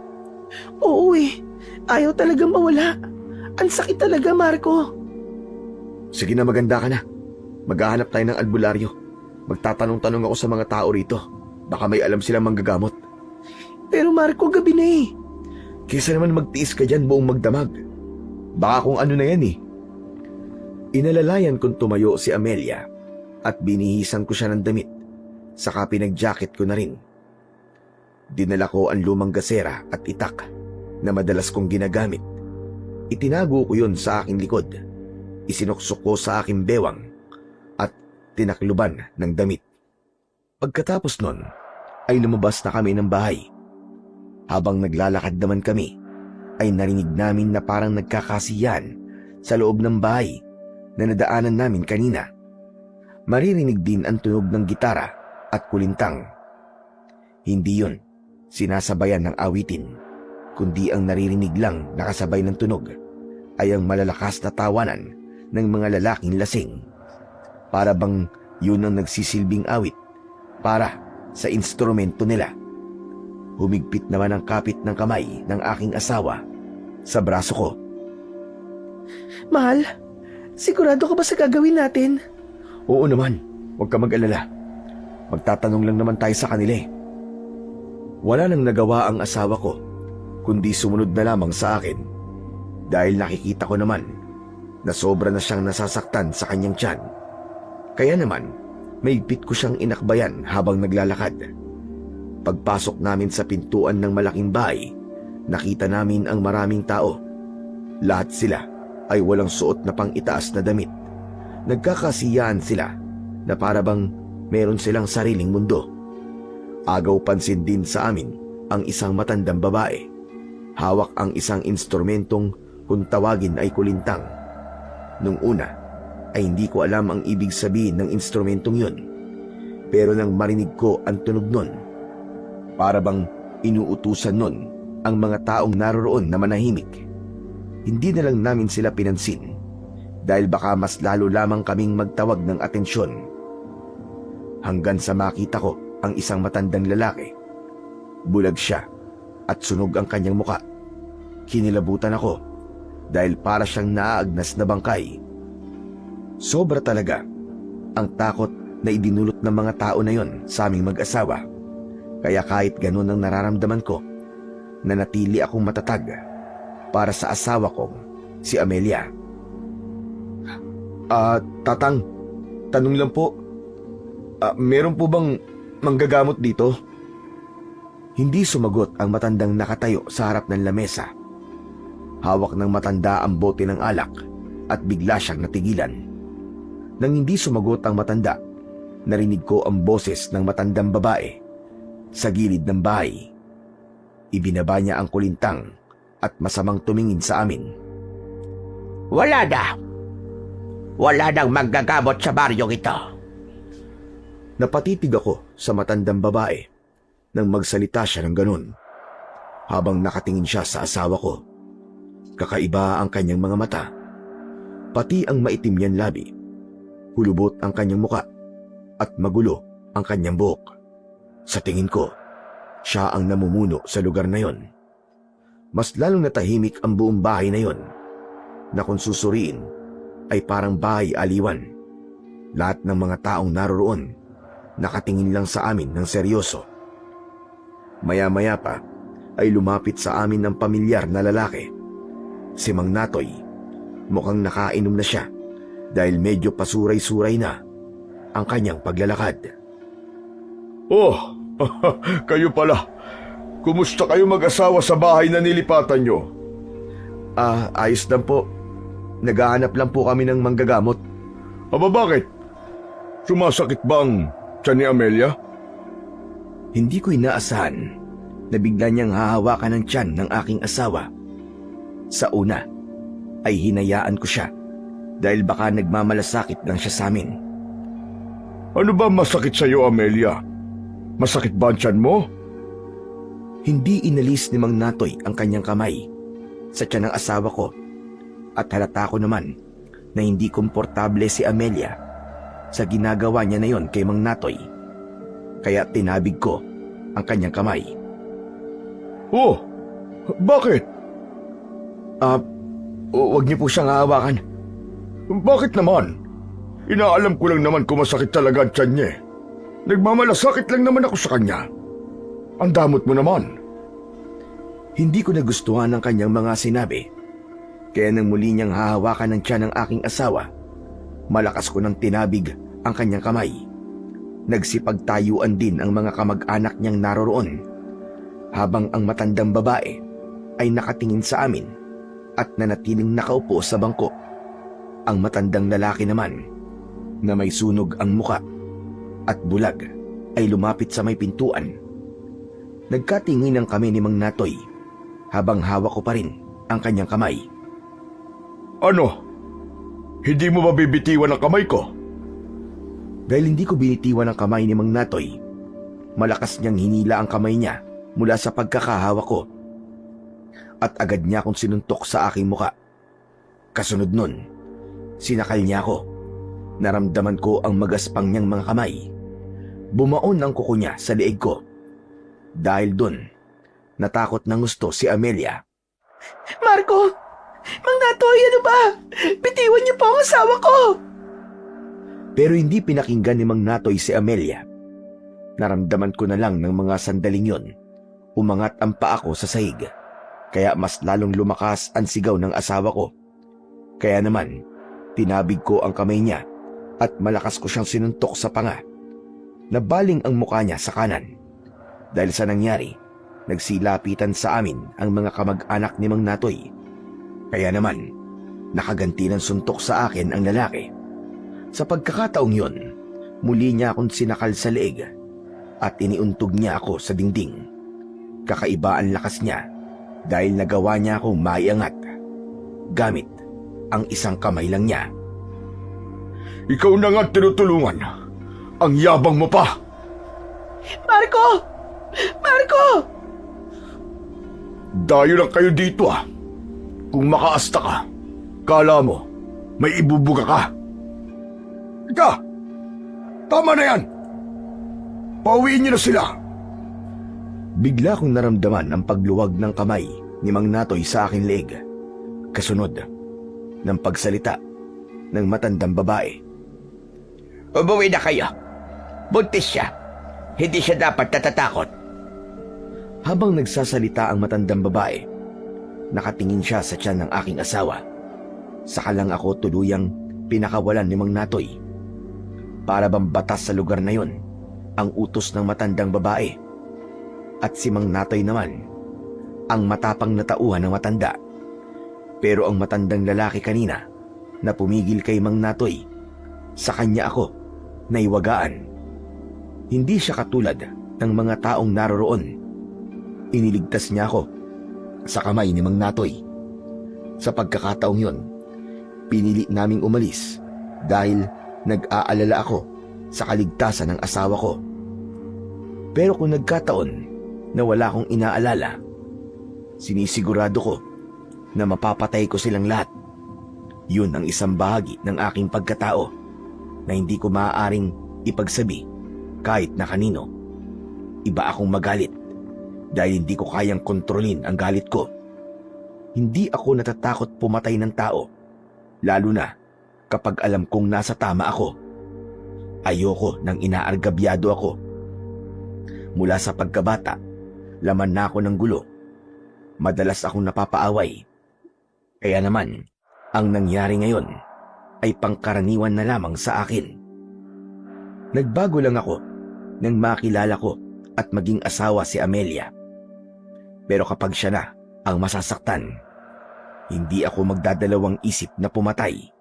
Oo eh, ayaw talagang mawala. Ang sakit talaga, Marco. Sige na, maganda ka na. Maghahanap tayo ng albularyo. Magtatanong-tanong ako sa mga tao rito. Baka may alam silang manggagamot. Pero Marco, gabi na eh. Kesa naman magtiis ka dyan buong magdamag. Baka kung ano na yan eh. Inalalayan kong tumayo si Amelia at binihisan ko siya ng damit. Saka pinag-jacket ko na rin. Dinala ko ang lumang gasera at itak na madalas kong ginagamit. Itinago ko yun sa aking likod. Isinuksok ko sa aking bewang at tinakluban ng damit. Pagkatapos nun, ay lumabas na kami ng bahay. Habang naglalakad naman kami, ay narinig namin na parang nagkakasiyan sa loob ng bahay na nadaanan namin kanina. Maririnig din ang tunog ng gitara at kulintang. Hindi yun sinasabayan ng awitin, kundi ang naririnig lang nakasabay ng tunog ay ang malalakas na tawanan ng mga lalaking lasing. Para bang yun ang nagsisilbing awit para sa instrumento nila. Humigpit naman ang kapit ng kamay ng aking asawa sa braso ko. Mahal, sigurado ka ba sa gagawin natin? Oo naman, huwag ka mag-alala. Magtatanong lang naman tayo sa kanila eh. Wala nang nagawa ang asawa ko, kundi sumunod na lamang sa akin. Dahil nakikita ko naman na sobra na siyang nasasaktan sa kanyang tiyan. Kaya naman, mahigpit ko siyang inakbayan habang naglalakad. Pagpasok namin sa pintuan ng malaking bahay, nakita namin ang maraming tao. Lahat sila ay walang suot na pang-itaas na damit. Nagkakasiyaan sila na para bang meron silang sariling mundo. Agaw pansin din sa amin ang isang matandang babae. Hawak ang isang instrumentong kung tawagin ay kulintang. Nung una ay hindi ko alam ang ibig sabihin ng instrumentong yun. Pero nang marinig ko ang tunog nun, para bang inuutusan nun ang mga taong naroroon na manahimik. Hindi na lang namin sila pinansin dahil baka mas lalo lamang kaming magtawag ng atensyon. Hanggang sa makita ko ang isang matandang lalaki. Bulag siya at sunog ang kanyang muka. Kinilabutan ako dahil para siyang naaagnas na bangkay. Sobra talaga ang takot na idinulot ng mga tao na yon sa aming mag-asawa. Kaya kahit ganun ang nararamdaman ko, nanatili akong matatag para sa asawa kong si Amelia. Tatang, tanong lang po, meron po bang manggagamot dito? Hindi sumagot ang matandang nakatayo sa harap ng lamesa. Hawak ng matanda ang bote ng alak at bigla siyang natigilan. Nang hindi sumagot ang matanda, narinig ko ang boses ng matandang babae sa gilid ng bahay. Ibinaba niya ang kulintang at masamang tumingin sa amin. Wala na. Wala nang manggagamot sa baryong ito. Napatitig ako sa matandang babae nang magsalita siya ng ganun. Habang nakatingin siya sa asawa ko, kakaiba ang kanyang mga mata. Pati ang maitim niyang labi. Hulubot ang kanyang muka at magulo ang kanyang buhok. Sa tingin ko, siya ang namumuno sa lugar na yon. Mas lalong natahimik ang buong bahay na yon, na kung susuriin ay parang bahay aliwan. Lahat ng mga taong naroroon nakatingin lang sa amin ng seryoso. Maya-maya pa ay lumapit sa amin ng pamilyar na lalaki. Si Mang Natoy. Mukhang nakainom na siya dahil medyo pasuray-suray na ang kanyang paglalakad. Oh, kayo pala. Kumusta kayo mag-asawa sa bahay na nilipatan nyo? Ayos lang po. Naghahanap lang po kami ng manggagamot. Aba bakit? Sumasakit ba ang tiyan ni Amelia? Hindi ko inaasahan na bigla niyang hahawakan ng tiyan ng aking asawa. Sa una ay hinayaan ko siya dahil baka nagmamalasakit lang siya sa amin. Ano ba masakit sa iyo, Amelia? Masakit ba ang tiyan mo? Hindi inalis ni Mang Natoy ang kanyang kamay sa tiyan ng asawa ko at halata ko naman na hindi komportable si Amelia sa ginagawa niya na yon kay Mang Natoy. Kaya tinabig ko ang kanyang kamay. Oh, bakit? Huwag niyo po siyang hahawakan. Bakit naman? Inaalam ko lang naman kung masakit talaga ang tiyan niya. Nagmamalasakit lang naman ako sa kanya. Ang damot mo naman. Hindi ko nagustuhan ang kanyang mga sinabi. Kaya nang muli niyang hahawakan ng tiyan ng aking asawa, malakas ko nang tinabig ang kanyang kamay. Nagsipagtayuan din ang mga kamag-anak niyang naroroon, habang ang matandang babae ay nakatingin sa amin at nanatiling nakaupo sa bangko. Ang matandang lalaki naman, na may sunog ang muka at bulag, ay lumapit sa may pintuan. Nagkatinginan kami ni Mang Natoy habang hawak ko pa rin ang kanyang kamay. Ano? Hindi mo ba bibitiwan ang kamay ko? Dahil hindi ko binitiwan ang kamay ni Mang Natoy, malakas niyang hinila ang kamay niya mula sa pagkakahawak ko at agad niya akong sinuntok sa aking muka. Kasunod nun, sinakal niya ako. Naramdaman ko ang magaspang niyang mga kamay. Bumaon ang kuko niya sa leeg ko. Dahil dun, natakot ng gusto si Amelia. Marco! Mang Natoy, ano ba? Bitiwan niyo po ang asawa ko! Pero hindi pinakinggan ni Mang Natoy si Amelia. Naramdaman ko na lang ng mga sandaling yon. Umangat ang paa ko sa sahig. Kaya mas lalong lumakas ang sigaw ng asawa ko. Kaya naman, tinabig ko ang kamay niya at malakas ko siyang sinuntok sa panga. Nabaling ang mukha niya sa kanan. Dahil sa nangyari, nagsilapitan sa amin ang mga kamag-anak ni Mang Natoy. Kaya naman, nakaganti ng suntok sa akin ang lalaki. Sa pagkakataong yon, muli niya akong sinakal sa leeg at iniuntog niya ako sa dingding. Kakaiba ang lakas niya dahil nagawa niya akong maiangat gamit ang isang kamay lang niya. Ikaw na nga tinutulungan. Ang yabang mo pa! Marco! Marco! Dayo lang kayo dito ah. Kung makaasta ka, kala mo, may ibubuga ka. Ika! Tama na yan! Pauwiin niyo na sila! Bigla kong naramdaman ang pagluwag ng kamay ni Mang Natoy sa aking leeg. Kasunod ng pagsalita ng matandang babae. Umuwi na kayo. Buntis siya. Hindi siya dapat natatakot. Habang nagsasalita ang matandang babae, nakatingin siya sa tiyan ng aking asawa. Saka lang ako tuluyang pinakawalan ni Mang Natoy. Para bang batas sa lugar na yon ang utos ng matandang babae. At si Mang Natoy naman, ang matapang na tauhan ng matanda. Pero ang matandang lalaki kanina na pumigil kay Mang Natoy, sa kanya ako naiwagaan. Hindi siya katulad ng mga taong naroroon. Iniligtas niya ako sa kamay ni Mang Natoy. Sa pagkakataong yon, pinili naming umalis dahil nag-aalala ako sa kaligtasan ng asawa ko. Pero kung nagkataon na wala akong inaalala, sinisigurado ko na mapapatay ko silang lahat. Yun ang isang bahagi ng aking pagkatao na hindi ko maaaring ipagsabi kahit na kanino. Iba akong magalit dahil hindi ko kayang kontrolin ang galit ko. Hindi ako natatakot pumatay ng tao, lalo na kapag alam kong nasa tama ako. Ayoko nang inaargabyado ako. Mula sa pagkabata, laman na ako ng gulo. Madalas akong napapaaway. Kaya naman, ang nangyari ngayon ay pangkaraniwan na lamang sa akin. Nagbago lang ako nang makilala ko at maging asawa si Amelia. Pero kapag siya na ang masasaktan, hindi ako magdadalawang isip na pumatay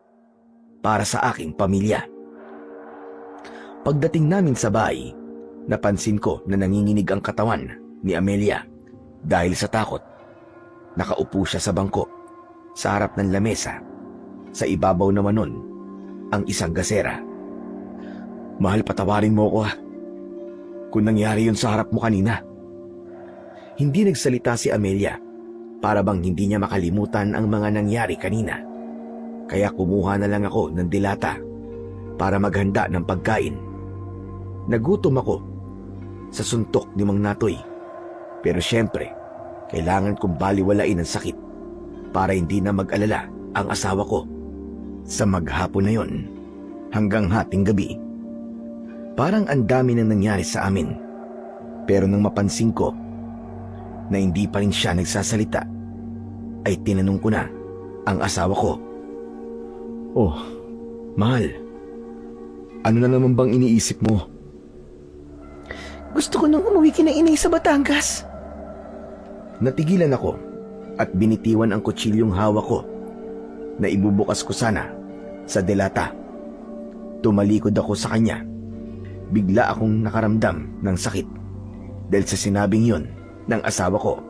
para sa aking pamilya. Pagdating namin sa bahay, napansin ko na nanginginig ang katawan ni Amelia dahil sa takot. Nakaupo siya sa bangko sa harap ng lamesa. Sa ibabaw naman nun ang isang gasera. Mahal, patawarin mo ko ha. Kung nangyari yun sa harap mo kanina. Hindi nagsalita si Amelia, para bang hindi niya makalimutan ang mga nangyari kanina. Kaya kumuha na lang ako ng dilata para maghanda ng pagkain. Nagutom ako sa suntok ni Mang Natoy. Pero syempre, kailangan kong baliwalain ang sakit para hindi na mag-alala ang asawa ko. Sa maghapon na yon, hanggang hating gabi, parang ang dami nang nangyari sa amin. Pero nang mapansin ko na hindi pa rin siya nagsasalita, ay tinanong ko na ang asawa ko. Oh, mahal, ano na naman bang iniisip mo? Gusto ko nang umuwi kina inay sa Batangas. Natigilan ako at binitiwan ang kutsilyong hawak ko na ibubukas ko sana sa delata. Tumalikod ako sa kanya. Bigla akong nakaramdam ng sakit dahil sa sinabing yon ng asawa ko.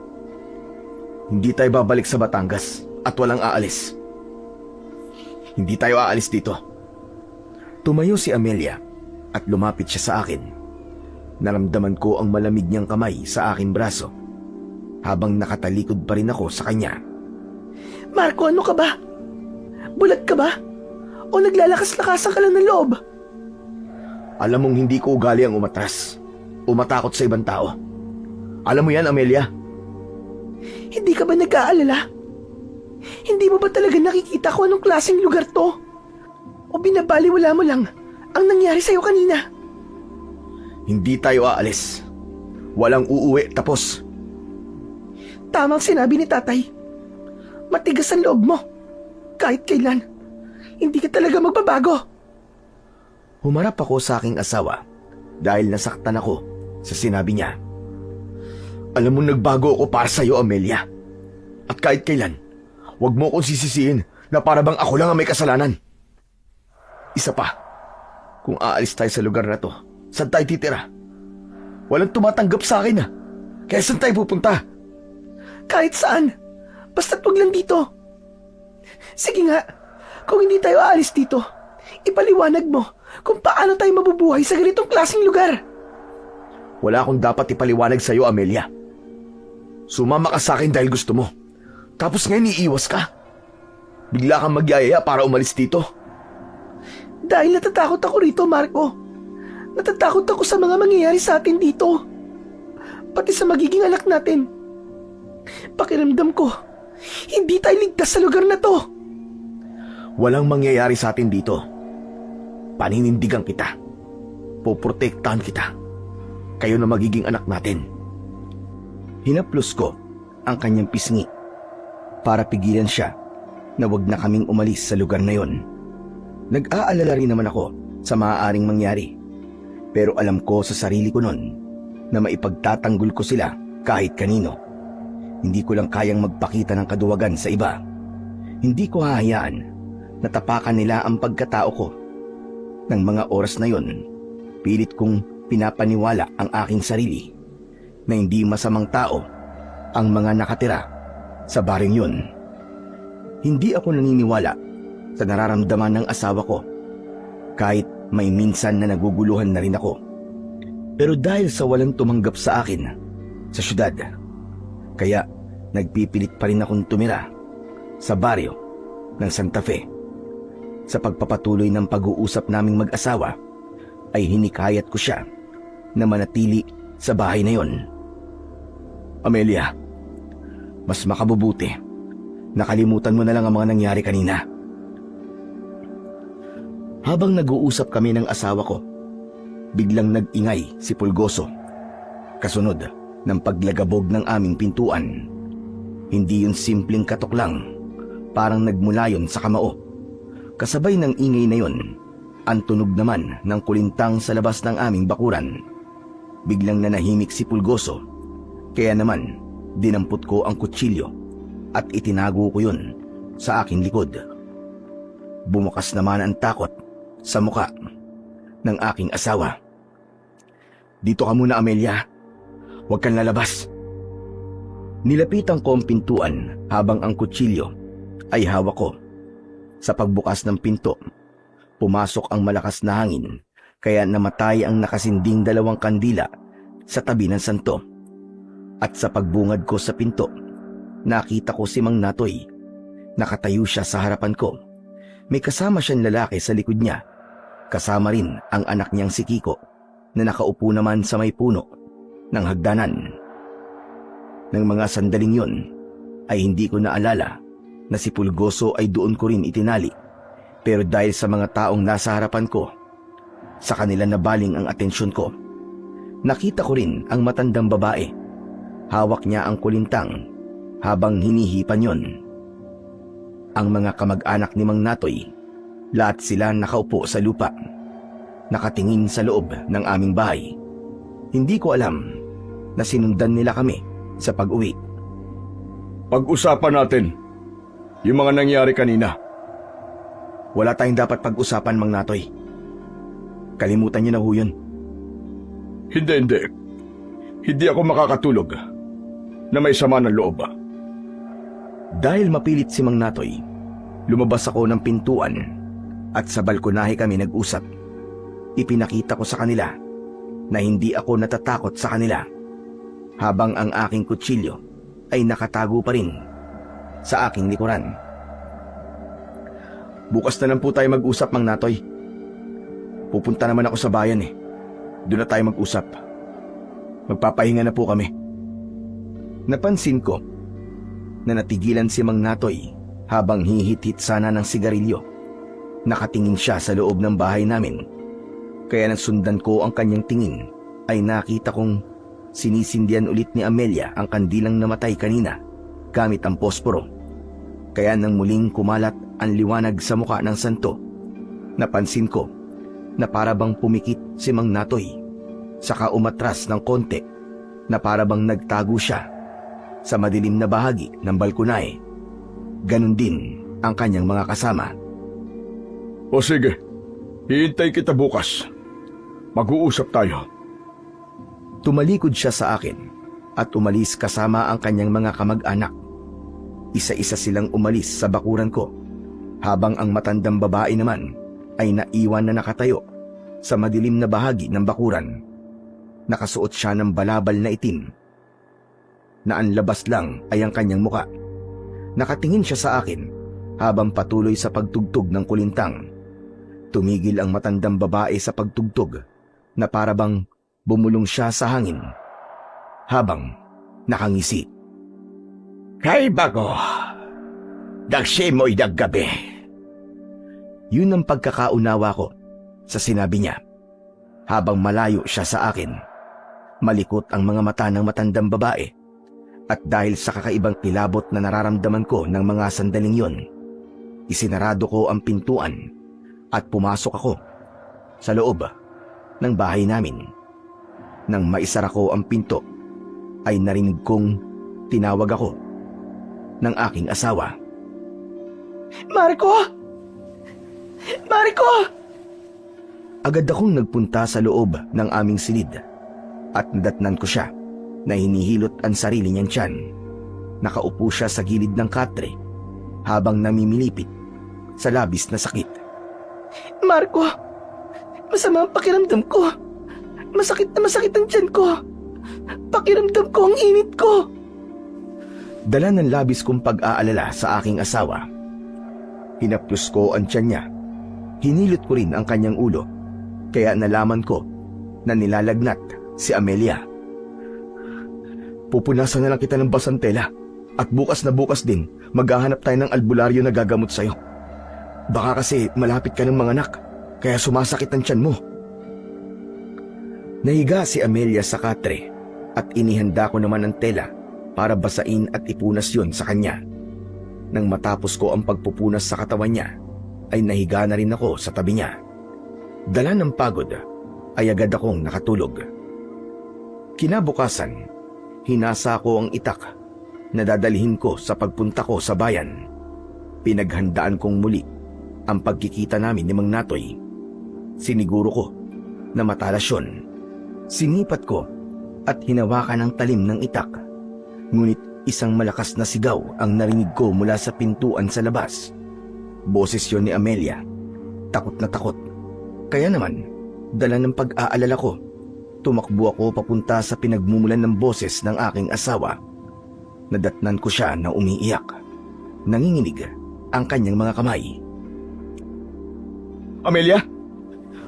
Hindi tayo babalik sa Batangas at walang aalis. Hindi tayo aalis dito. Tumayo si Amelia at lumapit siya sa akin. Naramdaman ko ang malamig niyang kamay sa aking braso habang nakatalikod pa rin ako sa kanya. Marco, ano ka ba? Bulag ka ba? O naglalakas-lakasan ka lang ng loob? Alam mong hindi ko ugali ang umatras, umatakot sa ibang tao. Alam mo yan, Amelia? Hindi ka ba nag-aalala? Hindi mo ba talaga nakikita kung anong klaseng lugar to? O binabaliwala mo lang ang nangyari sa'yo kanina? Hindi tayo aalis. Walang uuwi, tapos. Tamang sinabi ni tatay. Matigas ang loob mo. Kahit kailan. Hindi ka talaga magbabago. Humarap ako sa aking asawa dahil nasaktan ako sa sinabi niya. Alam mo, nagbago ako para sa'yo, Amelia. At kahit kailan, huwag mo akong sisisihin na para bang ako lang ang may kasalanan. Isa pa, kung aalis tayo sa lugar na to, saan tayo titira? Walang tumatanggap sa akin Kaya saan tayo pupunta? Kahit saan. Basta't wag lang dito. Sige nga, kung hindi tayo aalis dito, ipaliwanag mo kung paano tayo mabubuhay sa ganitong klaseng lugar. Wala akong dapat ipaliwanag sa'yo, Amelia. Sumama ka sa akin dahil gusto mo. Tapos ngayon iiwas ka. Bigla kang magyayaya para umalis dito. Dahil natatakot ako rito, Marco. Natatakot ako sa mga mangyayari sa atin dito. Pati sa magiging anak natin. Pakiramdam ko, hindi tayo ligtas sa lugar na to. Walang mangyayari sa atin dito. Paninindigan kita. Poprotektahan kita. Kayo na magiging anak natin. Hinaplos ko ang kanyang pisngi para pigilan siya na wag na kaming umalis sa lugar na yon. Nag-aalala rin naman ako sa maaaring mangyari. Pero alam ko sa sarili ko nun na maipagtatanggol ko sila kahit kanino. Hindi ko lang kayang magpakita ng kaduwagan sa iba. Hindi ko hahayaan na tapakan nila ang pagkatao ko. Nang mga oras na yon, pilit kong pinapaniwala ang aking sarili na hindi masamang tao ang mga nakatira sa baring yon. Hindi ako naniniwala sa nararamdaman ng asawa ko kahit may minsan na naguguluhan na rin ako. Pero dahil sa walang tumanggap sa akin sa syudad, kaya nagpipilit pa rin akong tumira sa baryo ng Santa Fe. Sa pagpapatuloy ng pag-uusap naming mag-asawa, ay hinikayat ko siya na manatili sa bahay na yon. Amelia, mas makabubuti Nakalimutan mo na lang ang mga nangyari kanina. Habang nag-uusap kami ng asawa ko, biglang nag-ingay si Pulgoso. Kasunod ng paglagabog ng aming pintuan. Hindi yun simpleng katok lang, parang nagmula yun sa kamao. Kasabay ng ingay na yun, ang tunog naman ng kulintang sa labas ng aming bakuran. Biglang nanahimik si Pulgoso, kaya naman dinampot ko ang kutsilyo at itinago ko yun sa aking likod. Bumukas naman ang takot sa muka ng aking asawa. Dito ka muna, Amelia. Huwag kang lalabas. Nilapitan ko ang pintuan habang ang kutsilyo ay hawak ko. Sa pagbukas ng pinto, pumasok ang malakas na hangin kaya namatay ang nakasinding 2 kandila sa tabi ng santo. At sa pagbungad ko sa pinto, nakita ko si Mang Natoy. Nakatayo siya sa harapan ko. May kasama siyang lalaki sa likod niya. Kasama rin ang anak niyang si Kiko na nakaupo naman sa may puno ng hagdanan. Nang mga sandaling yon ay hindi ko naalala na si Pulgoso ay doon ko rin itinali. Pero dahil sa mga taong nasa harapan ko, sa kanila nabaling ang atensyon ko. Nakita ko rin ang matandang babae. Hawak niya ang kulintang habang hinihipan yon. Ang mga kamag-anak ni Mang Natoy, lahat sila nakaupo sa lupa, nakatingin sa loob ng aming bahay. Hindi ko alam na sinundan nila kami sa pag-uwi. Pag-usapan natin yung mga nangyari kanina. Wala tayong dapat pag-usapan, Mang Natoy. Kalimutan niyo na ho yun. Hindi. Hindi ako makakatulog na may sama ng loob. Dahil mapilit si Mang Natoy, lumabas ako ng pintuan at sa balkonahe kami nag-usap. Ipinakita ko sa kanila na hindi ako natatakot sa kanila habang ang aking kutsilyo ay nakatago pa rin sa aking likuran. Bukas na lang po tayo mag-usap, Mang Natoy. Pupunta naman ako sa bayan eh. Doon na tayo mag-usap. Magpapahinga na po kami. Napansin ko na natigilan si Mang Natoy habang hihit-hit sana ng sigarilyo. Nakatingin siya sa loob ng bahay namin. Kaya nang sundan ko ang kanyang tingin ay nakita kong sinisindihan ulit ni Amelia ang kandilang namatay kanina gamit ang posporo. Kaya nang muling kumalat ang liwanag sa mukha ng santo, napansin ko na parabang pumikit si Mang Natoy, saka umatras ng konti na parabang nagtago siya sa madilim na bahagi ng balkonahe. Ganon din ang kanyang mga kasama. O sige, hihintay kita bukas. Mag-uusap tayo. Tumalikod siya sa akin at umalis kasama ang kanyang mga kamag-anak. Isa-isa silang umalis sa bakuran ko, habang ang matandang babae naman ay naiwan na nakatayo sa madilim na bahagi ng bakuran. Nakasuot siya ng balabal na itim, na ang labas lang ay ang kanyang muka. Nakatingin siya sa akin habang patuloy sa pagtugtog ng kulintang. Tumigil ang matandang babae sa pagtugtog na parabang bumulong siya sa hangin habang nakangisi. Kay bago, dagsimoy daggabi. Yun ang pagkakaunawa ko sa sinabi niya. Habang malayo siya sa akin, malikot ang mga mata ng matandang babae. At dahil sa kakaibang kilabot na nararamdaman ko ng mga sandaling yon, isinarado ko ang pintuan at pumasok ako sa loob ng bahay namin. Nang maisara ko ang pinto, ay narinig kong tinawag ako ng aking asawa. Marco! Marco! Agad akong nagpunta sa loob ng aming silid at nadatnan ko siya na hinihilot ang sarili niyang tiyan. Nakaupo siya sa gilid ng katre habang namimilipit sa labis na sakit. Marco! Masama ang pakiramdam ko. Masakit na masakit ang tiyan ko. Pakiramdam ko ang init ko. Dala ng labis kong pag-aalala sa aking asawa. Hinaplos ko ang tiyan niya. Hinilot ko rin ang kanyang ulo. Kaya nalaman ko na nilalagnat si Amelia. Pupunasan na lang kita ng basantela At bukas na bukas din, maghahanap tayo ng albularyo na gagamot sa'yo. Baka kasi malapit ka ng mga anak, kaya sumasakit ang tiyan mo. Nahiga si Amelia sa katre at inihanda ko naman ang tela para basain at ipunas yon sa kanya. Nang matapos ko ang pagpupunas sa katawan niya, ay nahiga na rin ako sa tabi niya. Dala ng pagod, ay agad akong nakatulog. Kinabukasan, hinasa ko ang itak na dadalhin ko sa pagpunta ko sa bayan. Pinaghandaan kong muli ang pagkikita namin ni Mang Natoy. Siniguro ko na matalas yun. Sinipat ko at hinawakan ang talim ng itak. Ngunit isang malakas na sigaw ang narinig ko mula sa pintuan sa labas. Boses yun ni Amelia. Takot na takot. Kaya naman, dala ng pag-aalala ko, tumakbo ako papunta sa pinagmumulan ng boses ng aking asawa. Nadatnan ko siya na umiiyak. Nanginginig ang kanyang mga kamay. Amelia?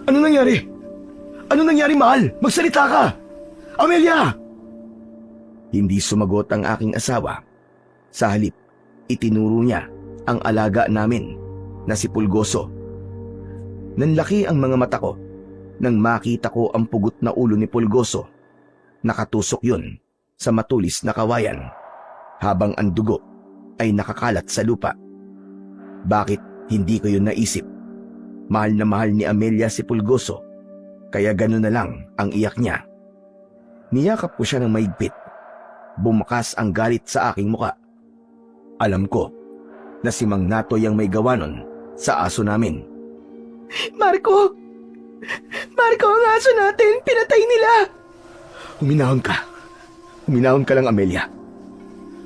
Ano nangyari? Ano nangyari, mahal? Magsalita ka! Amelia! Hindi sumagot ang aking asawa. Sa halip, itinuro niya ang alaga namin na si Pulgoso. Nanlaki ang mga mata ko nang makita ko ang pugot na ulo ni Pulgoso. Nakatusok yun sa matulis na kawayan habang ang dugo ay nakakalat sa lupa. Bakit hindi ko yun naisip? Mahal na mahal ni Amelia si Pulgoso, kaya gano'n na lang ang iyak niya. Niyakap ko siya ng mahigpit. Bumakas ang galit sa aking muka. Alam ko na si Mang Natoy ang may gawa nun sa aso namin. Marco! Marco, ang aso natin! Pinatay nila! Huminahon ka. Huminahon ka lang, Amelia.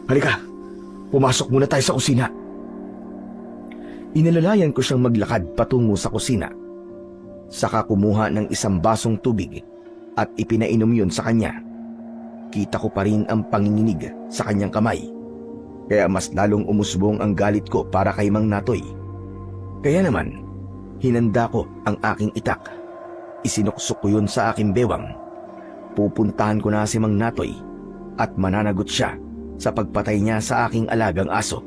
Halika, pumasok muna tayo sa kusina. Inalalayan ko siyang maglakad patungo sa kusina. Saka kumuha ng isang basong tubig at ipinainom yun sa kanya. Kita ko pa rin ang panginginig sa kanyang kamay. Kaya mas lalong umusbong ang galit ko para kay Mang Natoy. Kaya naman, hinanda ko ang aking itak. Isinuksok ko yun sa aking bewang. Pupuntahan ko na si Mang Natoy at mananagot siya sa pagpatay niya sa aking alagang aso.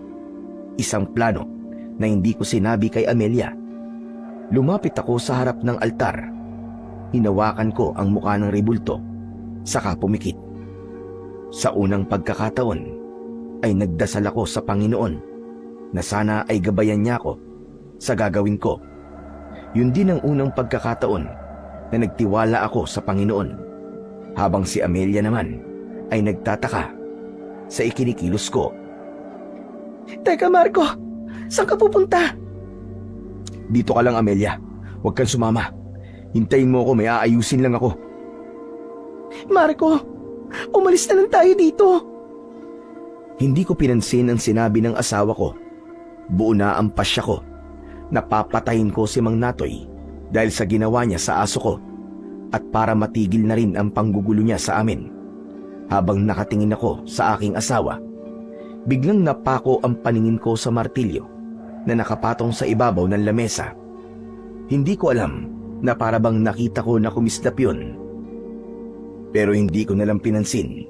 Isang plano na hindi ko sinabi kay Amelia. Lumapit ako sa harap ng altar. Hinawakan ko ang mukha ng rebulto, saka pumikit. Sa unang pagkakataon, ay nagdasal ako sa Panginoon na sana ay gabayan niya ako sa gagawin ko. Yun din ang unang pagkakataon na nagtiwala ako sa Panginoon, habang si Amelia naman ay nagtataka sa ikinikilos ko. Teka, Marco! Saan ka pupunta? Dito ka lang, Amelia. Huwag kang sumama. Hintayin mo ako, may aayusin lang ako. Marco! Umalis na lang tayo dito! Hindi ko pinansin ang sinabi ng asawa ko. Buo na ang pasya ko. Napapatayin ko si Mang Natoy dahil sa ginawa niya sa aso ko at para matigil na rin ang panggugulo niya sa amin. Habang nakatingin ako sa aking asawa, biglang napako ang paningin ko sa martilyo na nakapatong sa ibabaw ng lamesa. Hindi ko alam na para bang nakita ko na kumislap yun. Pero hindi ko nalang pinansin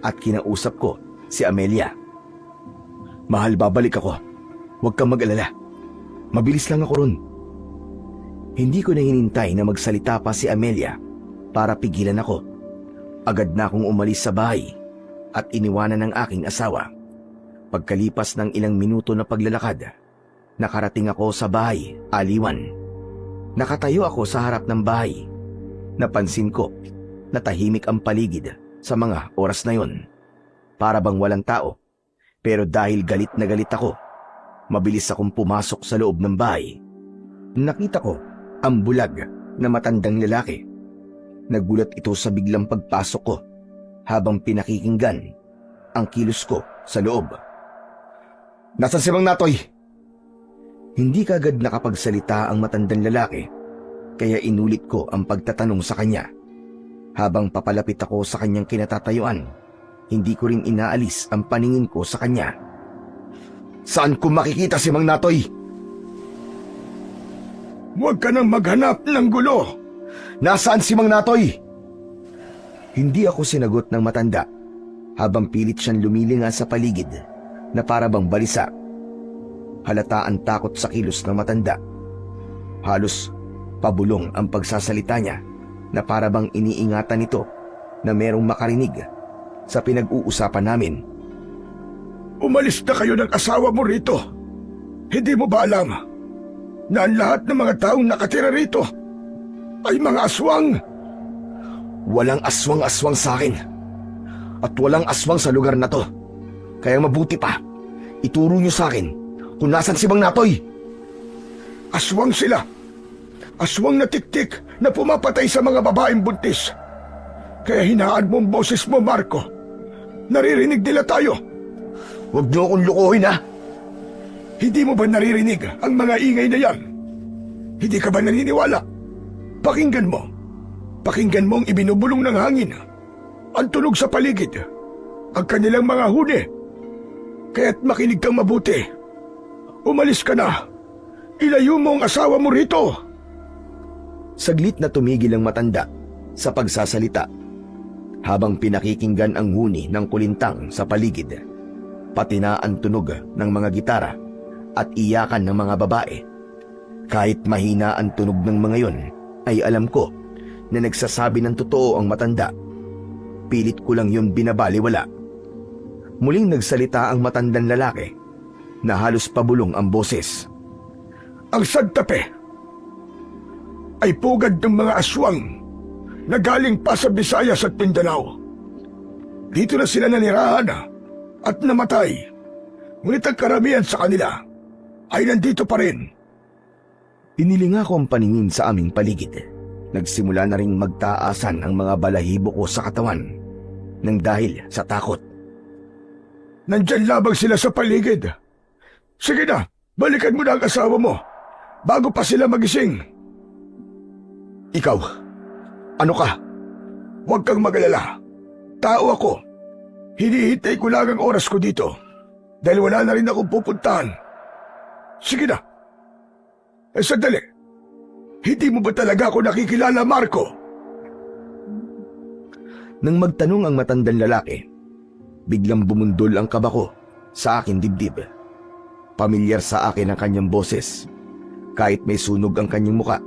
at kinausap ko si Amelia. Mahal, babalik ako. Huwag kang mag-alala. Mabilis lang ako ron. Hindi ko na hinintay na magsalita pa si Amelia para pigilan ako. Agad na akong umalis sa bahay at iniwanan ng aking asawa. Pagkalipas ng ilang minuto na paglalakad, nakarating ako sa bahay, aliwan. Nakatayo ako sa harap ng bahay. Napansin ko na tahimik ang paligid sa mga oras na yon. Para bang walang tao. Pero dahil galit na galit ako, mabilis akong pumasok sa loob ng bahay. Nakita ko ang bulag na matandang lalaki. Nagulat ito sa biglang pagpasok ko habang pinakikinggan ang kilos ko sa loob. Nasaan si Mang Natoy? Hindi kagad nakapagsalita ang matandang lalaki, kaya inulit ko ang pagtatanong sa kanya. Habang papalapit ako sa kanyang kinatatayuan, hindi ko rin inaalis ang paningin ko sa kanya. Saan ko makikita si Mang Natoy? Huwag ka nang maghanap ng gulo. Nasaan si Mang Natoy? Hindi ako sinagot ng matanda. habang pilit siyang lumilinga sa paligid na para bang balisa. Halata ang takot sa kilos ng matanda. Halos pabulong ang pagsasalita niya na para bang iniingatan nito na merong makarinig sa pinag-uusapan namin. Umalis na kayo ng asawa mo rito. Hindi mo ba alam na ang lahat ng mga taong nakatira rito ay mga aswang? Walang aswang-aswang sa akin. At walang aswang sa lugar na to. Kaya mabuti pa, ituro niyo sa akin kung nasan si Mang Natoy. Aswang sila. Aswang na tiktik na pumapatay sa mga babaeng buntis. Kaya hinaan mo ang boses mo, Marco. Naririnig nila tayo. Huwag niyo akong lukuhin, ha? Hindi mo ba naririnig ang mga ingay na yan? Hindi ka ba naniniwala? Pakinggan mo. Pakinggan mo ang ibinubulong ng hangin. Ang tunog sa paligid. Ang kanilang mga huni. Kaya't makinig kang mabuti. Umalis ka na. Ilayo mo ang asawa mo rito. Saglit na tumigil ang matanda sa pagsasalita habang pinakikinggan ang huni ng kulintang sa paligid, pati na ang tunog ng mga gitara at iyakan ng mga babae. Kahit mahina ang tunog ng mga yon, ay alam ko na nagsasabi ng totoo ang matanda. Pilit ko lang yun binabaliwala. Muling nagsalita ang matandang lalaki na halos pabulong ang boses. Ang Santa Fe ay pugad ng mga aswang na galing pa sa Visayas at Mindanao. Dito na sila nanirahan at namatay. Ngunit ang karamihan sa kanila ay nandito pa rin. Inilinga ko ang paningin sa aming paligid. Nagsimula na ring magtaasan ang mga balahibo ko sa katawan nang dahil sa takot. Nandyan labang sila sa paligid. Sige na, balikan mo na ang asawa mo bago pa sila magising. Ikaw, ano ka? Huwag kang magalala. Tao ako. Hinihintay ko lang ang oras ko dito dahil wala na rin akong pupuntahan. Sige na. Sandali. Hindi mo ba talaga ako nakikilala, Marco? Nang magtanong ang matandang lalaki, biglang bumundol ang kaba ko sa aking dibdib. Pamilyar sa akin ang kanyang boses, kahit may sunog ang kanyang muka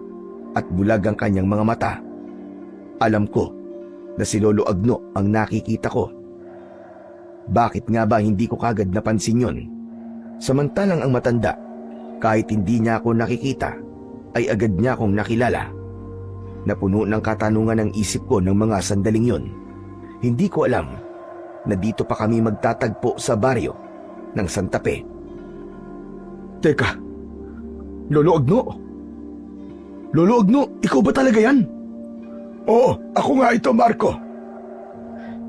at bulag ang kanyang mga mata. Alam ko na si Lolo Agno ang nakikita ko. Bakit nga ba hindi ko kagad napansin yon? Samantalang ang matanda, kahit hindi niya ako nakikita, ay agad niya akong nakilala. Napuno ng katanungan ang isip ko ng mga sandaling yon. Hindi ko alam na dito pa kami magtatagpo sa baryo ng Santa Fe. Teka, Lolo Agno? Lolo Agno, ikaw ba talaga yan? Oo, ako nga ito, Marco.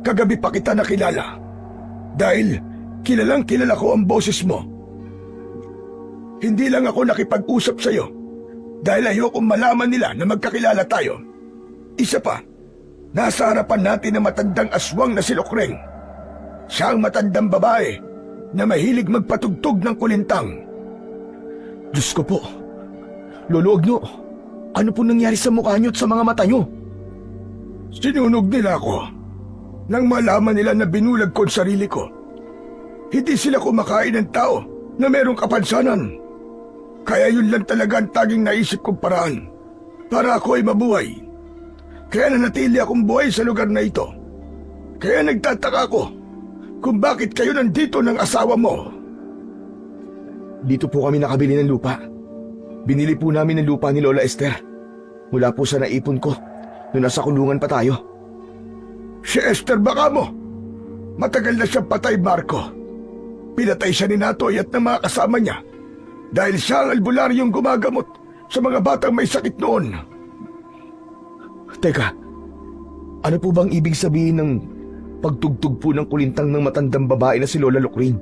Kagabi pa kita nakilala dahil kilalang kilala ko ang boses mo. Hindi lang ako nakipag-usap sa'yo dahil ayokong malaman nila na magkakilala tayo. Isa pa, nasa harapan natin ang matandang aswang na si Lukreng. Siya ang matandang babae na mahilig magpatugtog ng kulintang. Diyos ko po, Lolo Agno, ano po nangyari sa mukha niyo at sa mga mata niyo? Sinunog nila ako nang malaman nila na binulag ko ang sarili ko. Hindi sila kumakain ng tao na merong kapansanan. Kaya yun lang talaga ang taging naisip kong paraan para ako ay mabuhay. Kaya nanatili akong buhay sa lugar na ito. Kaya nagtataka ako kung bakit kayo nandito ng asawa mo. Dito po kami nakabili ng lupa. Binili po namin ng lupa ni Lola Esther. Mula po sa naipon ko nung nasa kulungan pa tayo. Si Esther baka mo. Matagal na siyang patay, Marco. Pinatay siya ni Natoy at ng mga kasama niya dahil siya ang albularyong gumagamot sa mga batang may sakit noon. Teka, ano po bang ibig sabihin ng pagtugtog po ng kulintang ng matandang babae na si Lola Lucrin?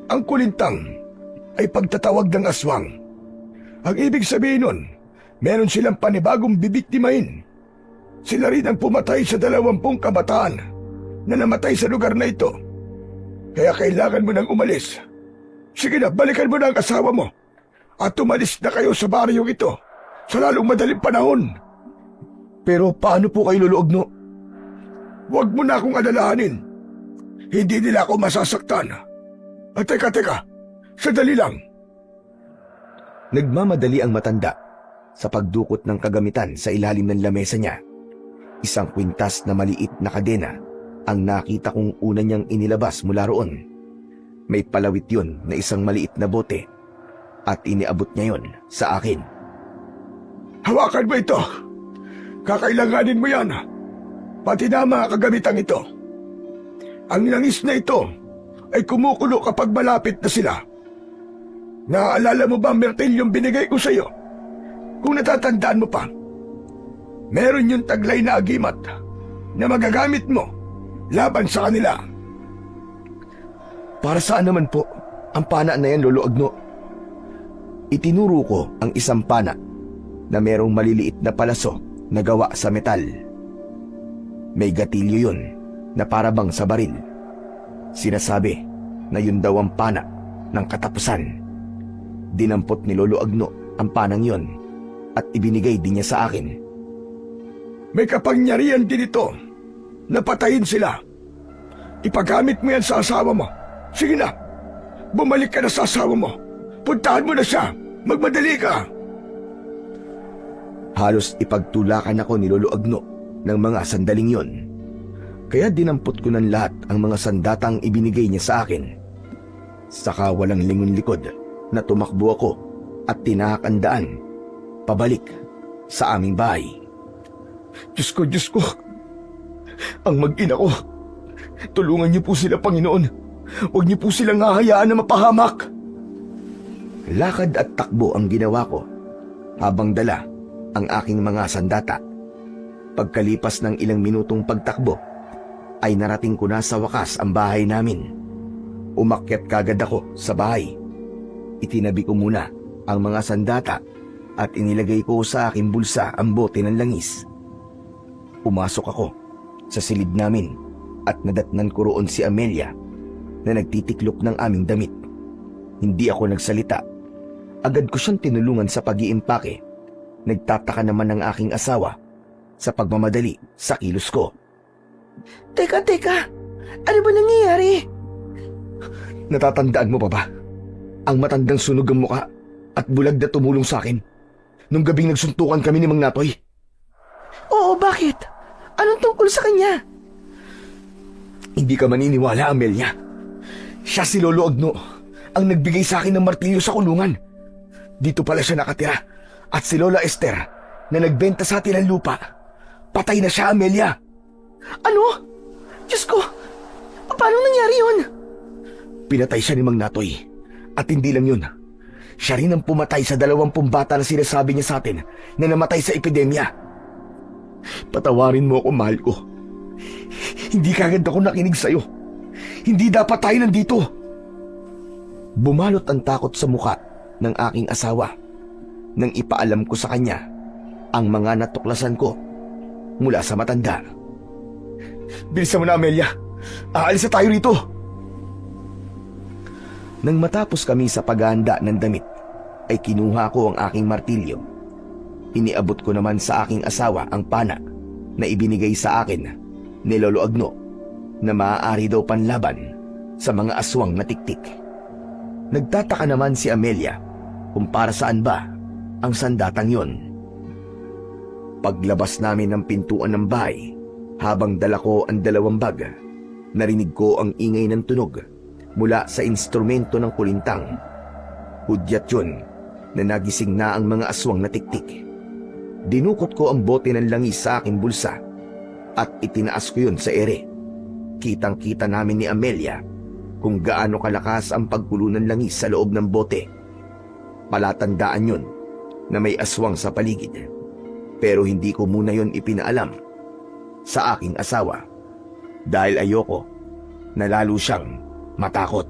Ang kulintang ay pagtatawag ng aswang. Ang ibig sabihin nun, meron silang panibagong bibiktimahin. Sila rin ang pumatay sa 20 kabataan na namatay sa lugar na ito. Kaya kailangan mo nang umalis. Sige na, balikan mo na ang asawa mo at umalis na kayo sa baryong ito sa lalong madaling panahon. Pero paano po kayo, Lolo Agno? Huwag mo na akong alalahanin. Hindi nila ako masasaktan. At teka, sandali lang. Nagmamadali ang matanda sa pagdukot ng kagamitan sa ilalim ng lamesa niya. Isang kwintas na maliit na kadena ang nakita kong una niyang inilabas mula roon. May palawit yun na isang maliit na bote at iniabot niya yon sa akin. Hawakan mo ito. Kakailanganin mo yan. Pati na mga kagamitang ito. Ang langis na ito ay kumukulo kapag malapit na sila. Naaalala mo ba ang martilyong binigay ko sa iyo? Kung natatandaan mo pa, meron yung taglay na agimat na magagamit mo laban sa kanila. Para saan naman po ang pana na yan, Lolo Agno? Itinuro ko ang isang pana na merong maliliit na palaso na gawa sa metal. May gatilyo yun na parabang sa baril. Sinasabi na yun daw ang pana ng katapusan. Dinampot ni Lolo Agno ang panang yon at ibinigay din niya sa akin. May kapangyarihan din ito na patayin sila. Ipagamit mo yan sa asawa mo. Sige na, bumalik ka na sa asawa mo. Puntahan mo na siya. Magmadali ka. Halos ipagtulakan ako ni Lolo Agno ng mga sandaling yon. Kaya dinampot ko ng lahat ang mga sandatang ibinigay niya sa akin. Saka walang lingon likod na tumakbo ako at tinakandaan pabalik sa aming bahay. Diyos ko. Ang mag-ina ko. Tulungan niyo po sila, Panginoon. Huwag niyo po silang hahayaan na mapahamak. Lakad at takbo ang ginawa ko habang dala ang aking mga sandata. Pagkalipas ng ilang minutong pagtakbo, ay narating ko na sa wakas ang bahay namin. Umakyat kagad ako sa bahay. Itinabi ko muna ang mga sandata at inilagay ko sa aking bulsa ang bote ng langis. Pumasok ako sa silid namin at nadatnan ko roon si Amelia na nagtitiklop ng aming damit. Hindi ako nagsalita. Agad ko siyang tinulungan sa pag-iimpake. Nagtataka naman ang aking asawa sa pagmamadali sa kilos ko. Teka, ano ba nangyayari? Natatandaan mo pa ba? Ang matandang sunog ang muka at bulag na tumulong sa akin nung gabing nagsuntukan kami ni Mang Natoy. Oo, bakit? Anong tungkol sa kanya? Hindi ka maniniwala, Amelia. Siya si Lolo Agno ang nagbigay sa akin ng martilyo sa kulungan. Dito pala siya nakatira. At si Lola Esther na nagbenta sa atin ng lupa. Patay na siya, Amelia. Ano? Diyos ko, paano nangyari yun? Pinatay siya ni Mang Natoy. At hindi lang yun. Siya rin ang pumatay sa 20 bata na sinasabi niya sa atin na namatay sa epidemya. Patawarin mo ako, mahal ko. Hindi kagad ako nakinig sa'yo. Hindi dapat tayo nandito. Bumalot ang takot sa muka ng aking asawa nang ipaalam ko sa kanya ang mga natuklasan ko mula sa matanda. Bilisan mo na, Amelia. Aalis na tayo rito. Nang matapos kami sa paghahanda ng damit, ay kinuha ko ang aking martilyo. Iniabot ko naman sa aking asawa ang pana na ibinigay sa akin ni Lolo Agno na maaari daw panlaban sa mga aswang na tiktik. Nagtataka naman si Amelia kung para saan ba ang sandatang yon. Paglabas namin ng pintuan ng bahay, habang dala ko ang 2 bag, narinig ko ang ingay ng tunog mula sa instrumento ng kulintang. Hudyat yun na nagising na ang mga aswang na tiktik. Dinukot ko ang bote ng langis sa aking bulsa at itinaas ko yun sa ere. Kitang-kita namin ni Amelia kung gaano kalakas ang pagkulo ng langis sa loob ng bote. Palatandaan yun na may aswang sa paligid. Pero hindi ko muna yun ipinaalam sa aking asawa dahil ayoko na lalo siyang matakot.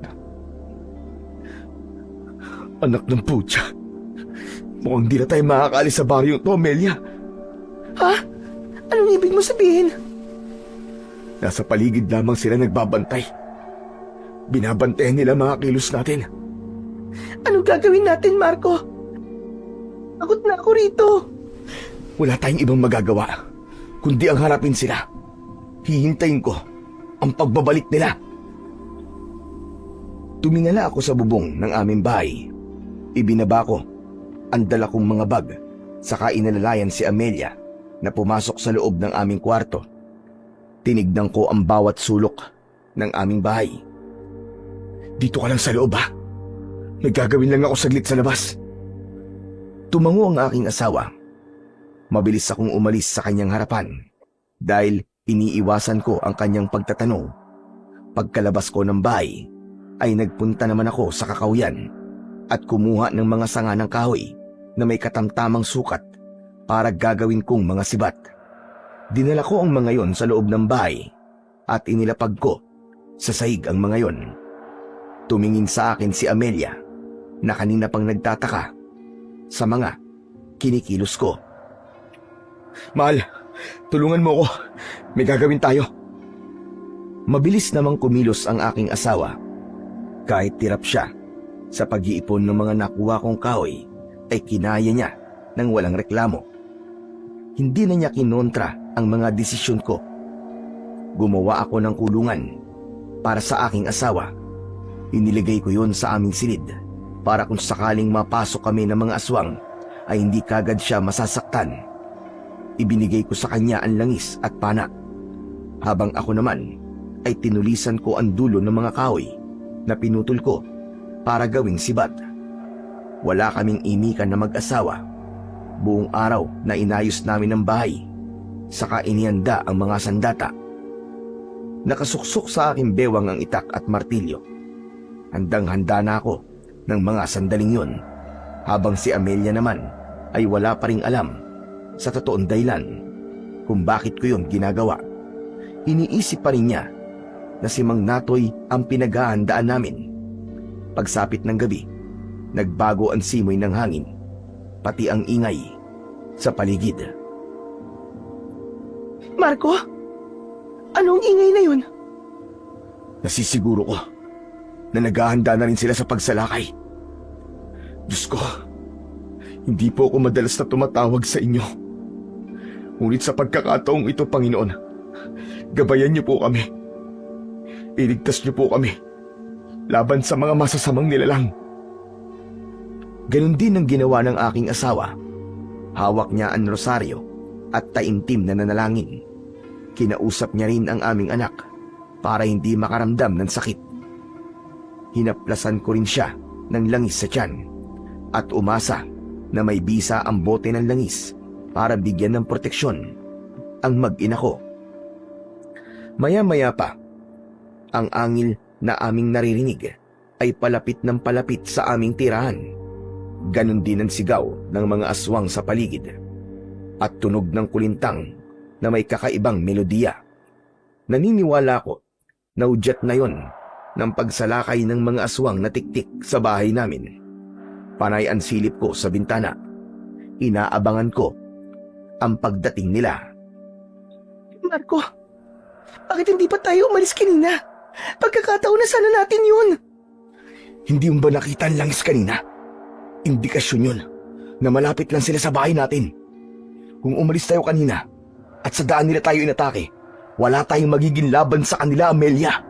Anak ng putya, mukhang di na tayo makakaalis sa baryo to, Amelia. Ha? Anong ibig mo sabihin? Nasa paligid lamang sila nagbabantay. Binabantayan nila mga kilos natin. Anong gagawin natin, Marco? Takot na ako rito. Wala tayong ibang magagawa kundi ang harapin sila. Hihintayin ko ang pagbabalik nila. Tumingala ako sa bubong ng aming bahay. Ibinaba ko ang dala kong mga bag, saka inalalayan si Amelia na pumasok sa loob ng aming kwarto. Tinignan ko ang bawat sulok ng aming bahay. Dito ka lang sa loob ha? May gagawin lang ako saglit sa labas. Tumango ang aking asawa. Mabilis akong umalis sa kanyang harapan dahil iniiwasan ko ang kanyang pagtatanong. Pagkalabas ko ng bahay ay nagpunta naman ako sa kakawyan at kumuha ng mga sanga ng kahoy na may katamtamang sukat para gagawin kong mga sibat. Dinala ko ang mga yon sa loob ng bahay at inilapag ko sa sahig ang mga yon. Tumingin sa akin si Amelia na kanina pang nagtataka sa mga kinikilos ko. Mahal, tulungan mo ko. May gagawin tayo. Mabilis namang kumilos ang aking asawa. Kahit tirap siya sa pag-iipon ng mga nakuha kong kahoy ay kinaya niya ng walang reklamo. Hindi na niya kinontra ang mga desisyon ko. Gumawa ako ng kulungan para sa aking asawa. Iniligay ko yon sa aming silid para kung sakaling mapasok kami ng mga aswang ay hindi kagad siya masasaktan. Ibinigay ko sa kanya ang langis at panak, habang ako naman ay tinulisan ko ang dulo ng mga kahoy na pinutol ko para gawing sibat. Wala kaming imikan na mag-asawa. Buong araw na inayos namin ang bahay, saka inihanda ang mga sandata. Nakasuksok sa aking bewang ang itak at martilyo. Handang-handa na ako ng mga sandaling yon, habang si Amelia naman ay wala pa ring alam sa totoong dahilan kung bakit ko yon ginagawa. Iniisip pa rin niya na si Mang Natoy ang pinaghahandaan namin. Pagsapit ng gabi, nagbago ang simoy ng hangin, pati ang ingay sa paligid. Marco? Anong ingay na yun? Nasisiguro ko na naghahanda na rin sila sa pagsalakay. Diyos ko, hindi po ako madalas na tumatawag sa inyo. Ngunit sa pagkakataong ito, Panginoon, gabayan niyo po kami. Iligtas niyo po kami laban sa mga masasamang nilalang. Ganon din ang ginawa ng aking asawa. Hawak niya ang rosaryo at taimtim na nanalangin. Kinausap niya rin ang aming anak para hindi makaramdam ng sakit. Hinaplasan ko rin siya ng langis sa tiyan at umasa na may bisa ang bote ng langis para bigyan ng proteksyon ang mag-ina ko. Maya-maya pa, ang angil na aming naririnig ay palapit ng palapit sa aming tirahan. Ganon din ang sigaw ng mga aswang sa paligid at tunog ng kulintang na may kakaibang melodiya. Naniniwala ko na udyat na yon ng pagsalakay ng mga aswang na tiktik sa bahay namin. Panay ang silip ko sa bintana. Inaabangan ko ang pagdating nila. Marco, bakit hindi pa tayo umalis kanina? Pagkakataon na sana natin yun. Hindi mo ba nakita ang langis kanina? Indikasyon yun na malapit lang sila sa bahay natin. Kung umalis tayo kanina at sa daan nila tayo inatake, wala tayong magiging laban sa kanila, Amelia.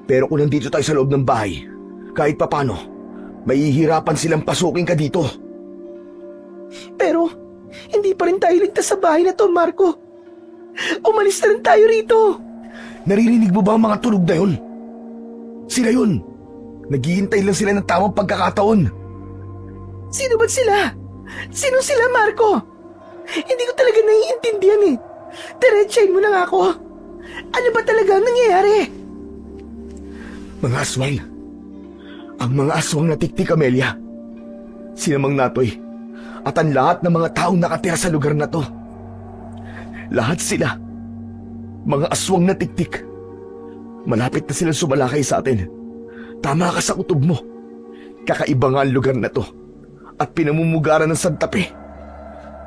Pero kung nandito tayo sa loob ng bahay, kahit papano, mahihirapan silang pasukin ka dito. Pero, hindi pa rin tayo ligtas sa bahay na to, Marco. Umalis na rin tayo rito. Naririnig mo ba ang mga tunog na yun? Sila yun. Naghihintay lang sila ng tamang pagkakataon. Sino ba sila? Sino sila, Marco? Hindi ko talaga naiintindihan eh. Diretsahin mo na nga ako. Ano ba talaga ang nangyayari? Mga aswang. Ang mga aswang na tiktik, Amelia. Sina Mang Natoy at ang lahat ng mga taong nakatira sa lugar na to. Lahat sila mga aswang na tiktik. Malapit na silang sumalakay sa atin. Tama ka sa kutob mo. Kakaiba nga ang lugar na to at pinamumugaran ng santapi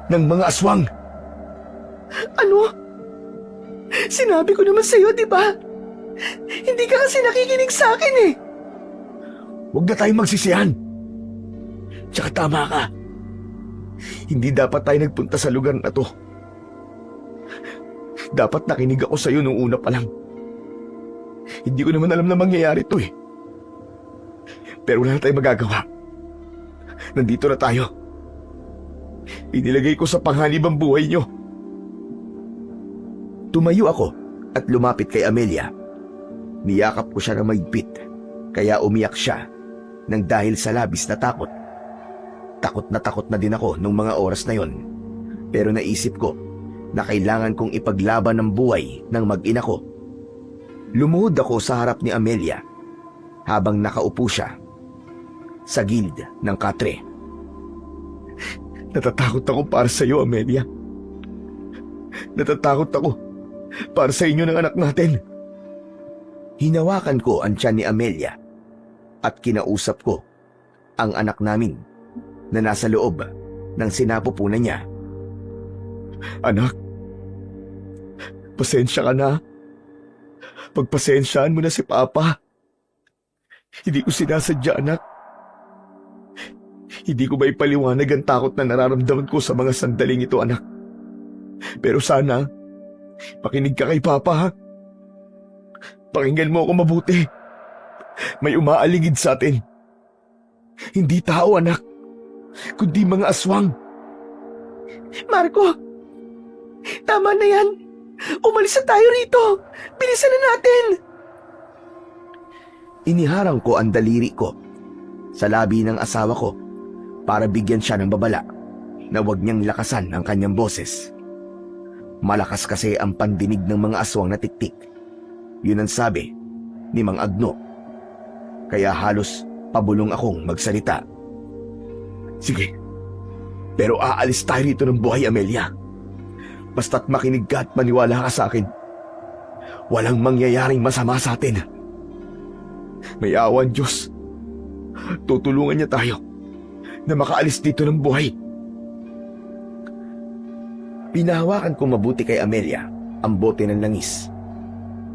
ng mga aswang. Ano? Sinabi ko naman sa'yo, di ba? Hindi ka kasi nakikinig sa akin eh. Huwag na tayong magsisihan. Tsaka tama ka. Hindi dapat tayo nagpunta sa lugar na to. Dapat nakinig ako sa'yo nung una pa lang. Hindi ko naman alam na mangyayari to eh. Pero wala na tayong magagawa. Nandito na tayo. Inilagay ko sa panganib ang buhay niyo. Tumayo ako at lumapit kay Amelia. Niyakap ko siya ng mahigpit, kaya umiyak siya nang dahil sa labis na takot. Takot na din ako nung mga oras na yon. Pero naisip ko na kailangan kong ipaglaban ang buhay ng mag-ina ko. Lumuhod ako sa harap ni Amelia habang nakaupo siya sa gilid ng katre. Natatakot ako para sa iyo, Amelia. Natatakot ako para sa inyo ng anak natin. Hinawakan ko ang tiyan ni Amelia at kinausap ko ang anak namin na nasa loob ng sinapupunan niya. Anak, pasensya ka na. Pagpasensyaan mo na si Papa. Hindi ko sinasadya, anak. Hindi ko ba ipaliwanag ang takot na nararamdaman ko sa mga sandaling ito, anak? Pero sana, pakinig ka kay Papa, ha? Pakinggan mo ako mabuti. May umaaligid sa atin. Hindi tao, anak, kundi mga aswang. Marco, tama na yan. Umalis na tayo rito. Bilisan na natin. Iniharang ko ang daliri ko sa labi ng asawa ko para bigyan siya ng babala na huwag niyang lakasan ang kanyang boses. Malakas kasi ang pandinig ng mga aswang na tiktik. Yun ang sabi ni Mang Agno. Kaya halos pabulong akong magsalita. Sige, pero aalis tayo rito ng buhay, Amelia. Basta't makinig ka at maniwala ka sa akin. Walang mangyayaring masama sa atin. May awa ang Diyos. Tutulungan niya tayo na makaalis dito ng buhay. Pinahawakan ko mabuti kay Amelia ang bote ng langis.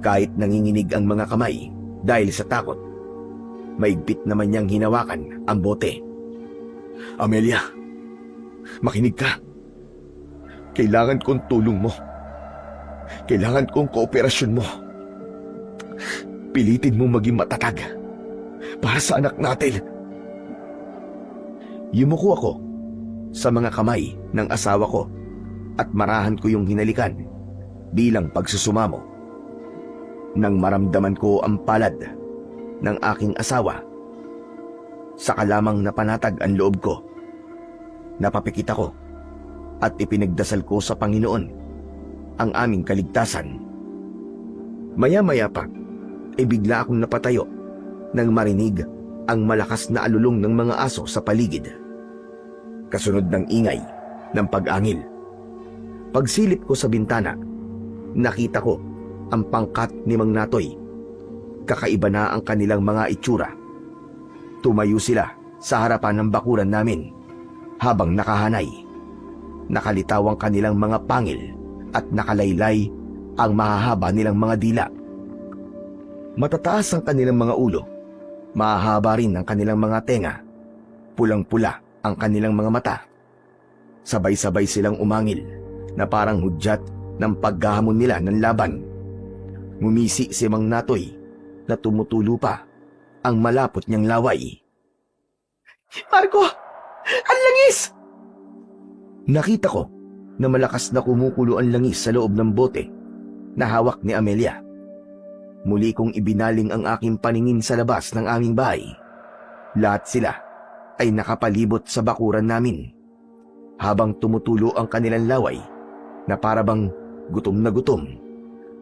Kahit nanginginig ang mga kamay dahil sa takot, maigpit naman niyang hinawakan ang bote. Amelia, makinig ka. Kailangan kong tulong mo. Kailangan kong kooperasyon mo. Pilitin mo maging matatag para sa anak natin. Yumuko ako sa mga kamay ng asawa ko at marahan ko yung hinalikan bilang pagsusumamo. Nang maramdaman ko ang palad ng aking asawa, saka lamang napanatag ang loob ko. Napapikit ako at ipinagdasal ko sa Panginoon ang aming kaligtasan. Maya-maya pa, bigla akong napatayo nang marinig ang malakas na alulong ng mga aso sa paligid. Kasunod ng ingay ng pag-angil. Pagsilip ko sa bintana, nakita ko ang pangkat ni Mang Natoy. Kakaiba na ang kanilang mga itsura. Tumayo sila sa harapan ng bakuran namin habang nakahanay. Nakalitaw ang kanilang mga pangil at nakalaylay ang mahahaba nilang mga dila. Matataas ang kanilang mga ulo, mahahaba rin ang kanilang mga tenga, pulang-pula ang kanilang mga mata. Sabay-sabay silang umangil na parang hudyat ng paghahamon nila ng laban. Ngumisi si Mang Natoy na tumutulo pa ang malapot niyang laway. Marco, ang langis! Nakita ko na malakas na kumukulo ang langis sa loob ng bote na hawak ni Amelia. Muli kong ibinaling ang aking paningin sa labas ng aming bahay. Lahat sila ay nakapalibot sa bakuran namin habang tumutulo ang kanilang laway na parabang gutom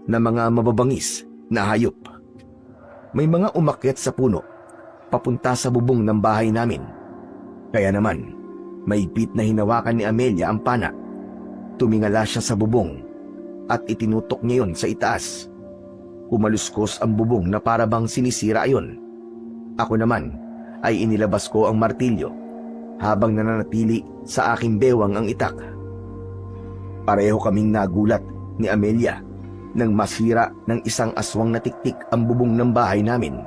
na mga mababangis na hayop. May mga umakyat sa puno papunta sa bubong ng bahay namin. Kaya naman, maigpit na hinawakan ni Amelia ang pana. Tumingala siya sa bubong at itinutok niya yon sa itaas. Kumaluskos ang bubong na parabang sinisira ayon. Ako naman ay inilabas ko ang martilyo habang nananatili sa aking bewang ang itak. Pareho kaming nagulat ni Amelia nang masira ng isang aswang na tiktik ang bubong ng bahay namin.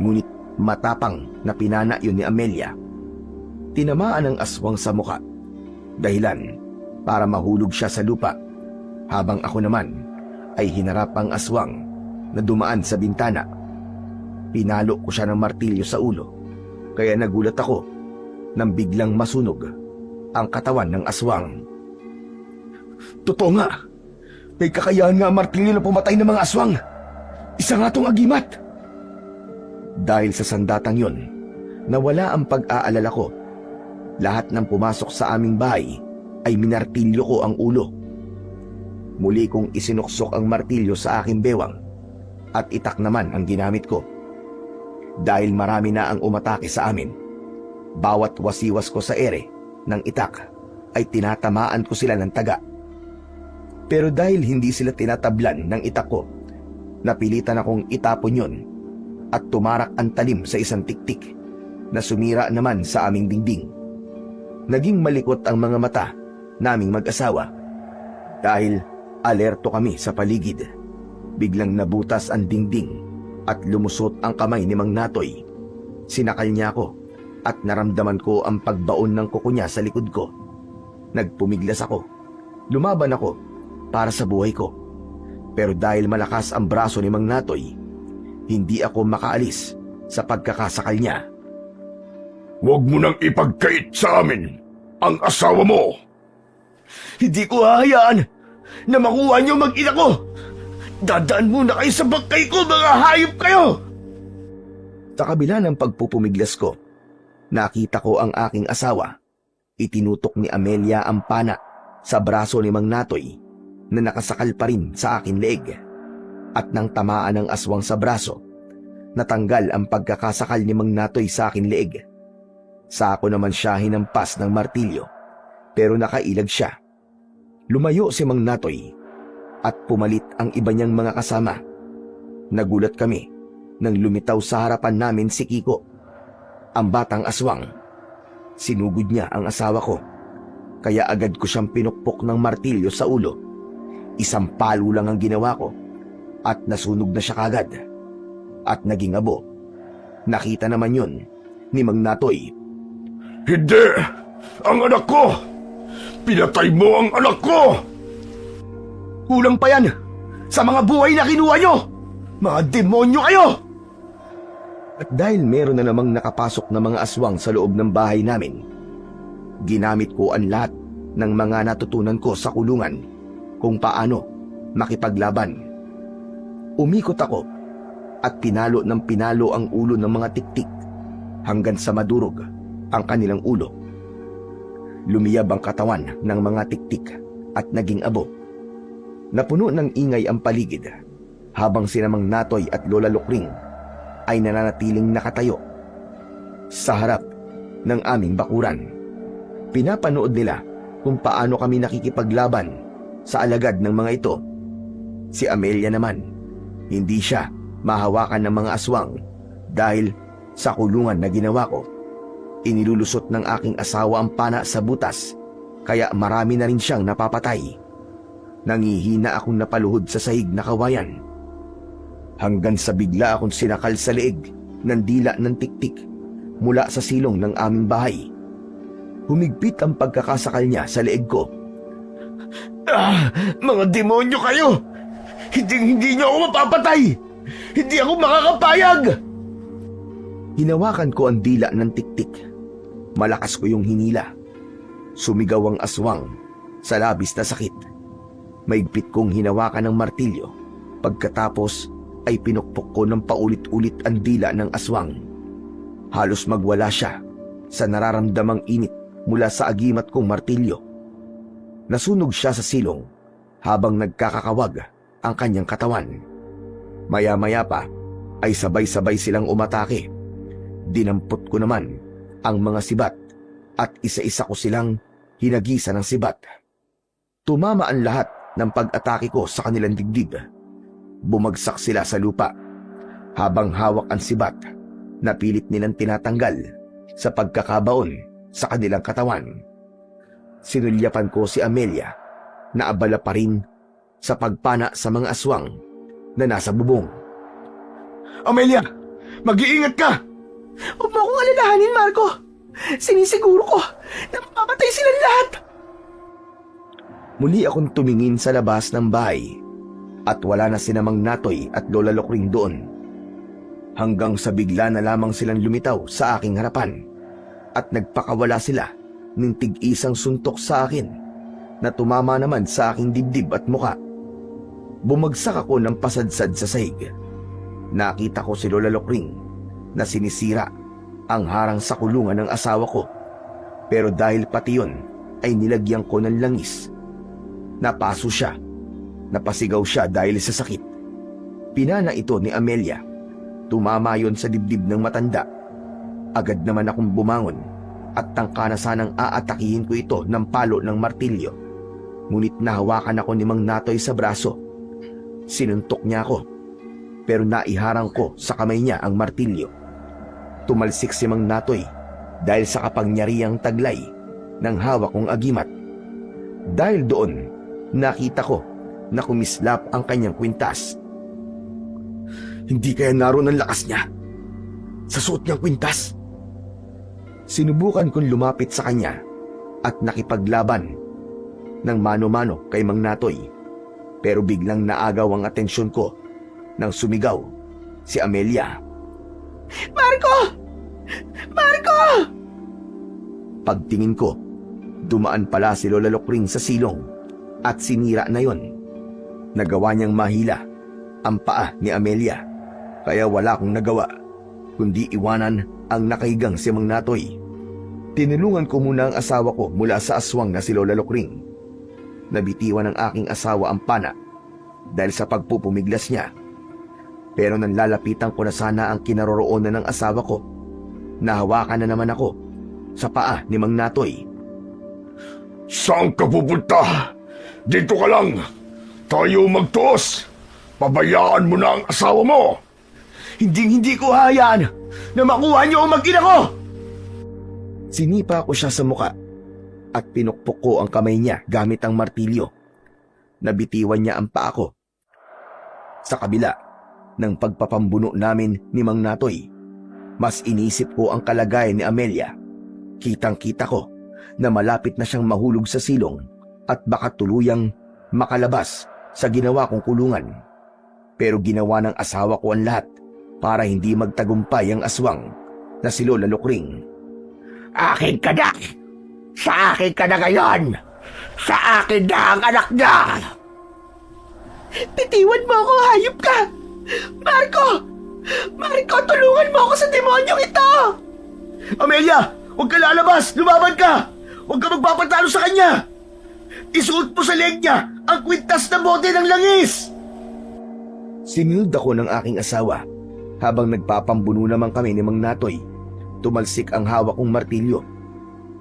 Ngunit matapang na pinana yun ni Amelia. Tinamaan ang aswang sa muka, dahilan para mahulog siya sa lupa, habang ako naman ay hinarap ang aswang na dumaan sa bintana. Pinalo ko siya ng martilyo sa ulo kaya nagulat ako nang biglang masunog ang katawan ng aswang. Totoo nga, may kakayahan nga ang martilyo na pumatay ng mga aswang. Isa nga tong agimat. Dahil sa sandatang yon, nawala ang pag-aalala ko. Lahat ng pumasok sa aming bahay ay minartilyo ko ang ulo. Muli kong isinuksok ang martilyo sa aking bewang at itak naman ang ginamit ko. Dahil marami na ang umatake sa amin, bawat wasiwas ko sa ere ng itak ay tinatamaan ko sila ng taga. Pero dahil hindi sila tinatablan ng itak ko, napilitan akong itapon yon at tumarak ang talim sa isang tiktik na sumira naman sa aming dingding. Naging malikot ang mga mata naming mag-asawa dahil alerto kami sa paligid. Biglang nabutas ang dingding at lumusot ang kamay ni Mang Natoy. Sinakal niya ako at naramdaman ko ang pagbaon ng kuko niya sa likod ko. Nagpumiglas ako. Lumaban ako para sa buhay ko. Pero dahil malakas ang braso ni Mang Natoy, hindi ako makaalis sa pagkakasakal niya. Huwag mo nang ipagkait sa amin ang asawa mo. Hindi ko hahayaan na makuha niyo mag-ina ko. Dadaan muna kayo sa bangkay ko, mga hayop kayo! Sa kabila ng pagpupumiglas ko, nakita ko ang aking asawa. Itinutok ni Amelia ang pana sa braso ni Mang Natoy na nakasakal pa rin sa aking leeg. At nang tamaan ng aswang sa braso, natanggal ang pagkakasakal ni Mang Natoy sa aking leeg. Sako naman siya hinampas ng martilyo, pero nakailag siya. Lumayo si Mang Natoy at pumalit ang iba niyang mga kasama. Nagulat kami nang lumitaw sa harapan namin si Kiko, ang batang aswang. Sinugod niya ang asawa ko, kaya agad ko siyang pinukpok ng martilyo sa ulo. Isang palo lang ang ginawa ko at nasunog na siya kagad. At naging abo. Nakita naman yun ni Mang Natoy. Hindi! Ang anak ko! Pinatay mo ang anak ko! Kulang pa yan sa mga buhay na kinuha nyo! Mga demonyo kayo! At dahil meron na namang nakapasok na mga aswang sa loob ng bahay namin, ginamit ko ang lahat ng mga natutunan ko sa kulungan kung paano makipaglaban. Umikot ako at pinalo ng pinalo ang ulo ng mga tiktik hanggang sa madurog ang kanilang ulo. Lumiyab ang katawan ng mga tiktik at naging abo. Napuno ng ingay ang paligid habang sina Mang Natoy at Lola Lukring ay nananatiling nakatayo sa harap ng aming bakuran. Pinapanood nila kung paano kami nakikipaglaban sa alagad ng mga ito. Si Amelia naman, hindi siya mahawakan ng mga aswang dahil sa kulungan na ginawa ko. Inilulusot ng aking asawa ang pana sa butas, kaya marami na rin siyang napapatay. Nangihina akong napaluhod sa sahig na kawayan. Hanggang sa bigla akong sinakal sa leeg ng dila ng tiktik mula sa silong ng aming bahay. Humigpit ang pagkakasakal niya sa leeg ko. Mga demonyo kayo! Hindi niyo ako mapapatay! Hindi ako makakapayag! Hinawakan ko ang dila ng tiktik. Malakas ko yung hinila. Sumigaw ang aswang sa labis na sakit. Maigpit kong hinawakan ng martilyo. Pagkatapos ay pinukpok ko ng paulit-ulit ang dila ng aswang. Halos magwala siya sa nararamdamang init mula sa agimat kong martilyo. Nasunog siya sa silong habang nagkakakawag ang kanyang katawan. Maya-maya pa ay sabay-sabay silang umatake. Dinampot ko naman ang mga sibat at isa-isa ko silang hinagisa ng sibat. Tumama ang lahat ng pag-atake ko sa kanilang dibdib. Bumagsak sila sa lupa. Habang hawak ang sibat, napilit nilang tinatanggal sa pagkakabaon sa kanilang katawan. Sinulyapan ko si Amelia na abala pa rin sa pagpana sa mga aswang na nasa bubong. Amelia! Mag-iingat ka! Huwag mo akong alalahanin, Marco. Sinisiguro ko na mapapatay silang lahat. Muli akong tumingin sa labas ng bahay at wala na sina Mang Natoy at Lola Lukring doon. hanggang sa bigla na lamang silang lumitaw sa aking harapan at nagpakawala sila ng tig-isang suntok sa akin na tumama naman sa aking dibdib at muka. Bumagsak ako ng pasadsad sa sahig. Nakita ko si Lola Lokring na sinisira ang harang sa kulungan ng asawa ko, pero dahil pati yun ay nilagyan ko ng langis. Napaso siya. Napasigaw siya dahil sa sakit. Pinana ito ni Amelia. Tumama yon sa dibdib ng matanda. Agad naman akong bumangon at tangka na sanang aatakihin ko ito ng palo ng martilyo. Ngunit nahawakan ako ni Mang Natoy sa braso. Sinuntok niya ako, pero naiharang ko sa kamay niya ang martilyo. Tumalsik si Mang Natoy dahil sa kapangyarihang taglay ng hawak kong agimat. Dahil doon, nakita ko na kumislap ang kanyang kwintas. Hindi kaya naroon ang lakas niya sa suot niyang kwintas? Sinubukan kong lumapit sa kanya at nakipaglaban ng mano-mano kay Mang Natoy, pero biglang naagaw ang atensyon ko nang sumigaw si Amelia. Marco! Marco! Pagtingin ko, dumaan pala si Lola Lokring sa silong at sinira na yon. Nagawa niyang mahila ang paa ni Amelia, kaya wala akong nagawa kundi iwanan ang nakahigang si Mang Natoy. Tinulungan ko muna ang asawa ko mula sa aswang na si Lola Lokring. Nabitiwan ng aking asawa ang pana dahil sa pagpupumiglas niya. Pero nang lalapitan ko na sana ang kinaroroonan ng asawa ko, nahawakan na naman ako sa paa ni Mang Natoy. Saan ka pupunta? Dito ka lang. Tayo magtuos. Pabayaan mo na ang asawa mo. Hindi ko hayaan na makuha niyo ang mag-ina ko! Sinipa ko siya sa muka at pinukpok ko ang kamay niya gamit ang martilyo. Nabitiwan niya ang paa ko. Sa kabila ng pagpapambuno namin ni Mang Natoy, mas inisip ko ang kalagayan ni Amelia. Kitang-kita ko na malapit na siyang mahulog sa silong at baka tuluyang makalabas sa ginawa kong kulungan. Pero ginawa ng asawa ko ang lahat para hindi magtagumpay ang aswang na si Lola Lokring. Akin ka na! Sa akin ka na ngayon! Sa akin na ang anak niya! Bitiwan mo ako, hayop ka! Marco! Marco, tulungan mo ako sa demonyong ito! Amelia! Huwag ka lalabas! Lumaban ka! Huwag ka magpapatalo sa kanya! Isuot mo sa leg niya ang kwintas na bote ng langis! Sinunod ako ng aking asawa habang nagpapambuno naman kami ni Mang Natoy. Tumalsik ang hawak kong martilyo.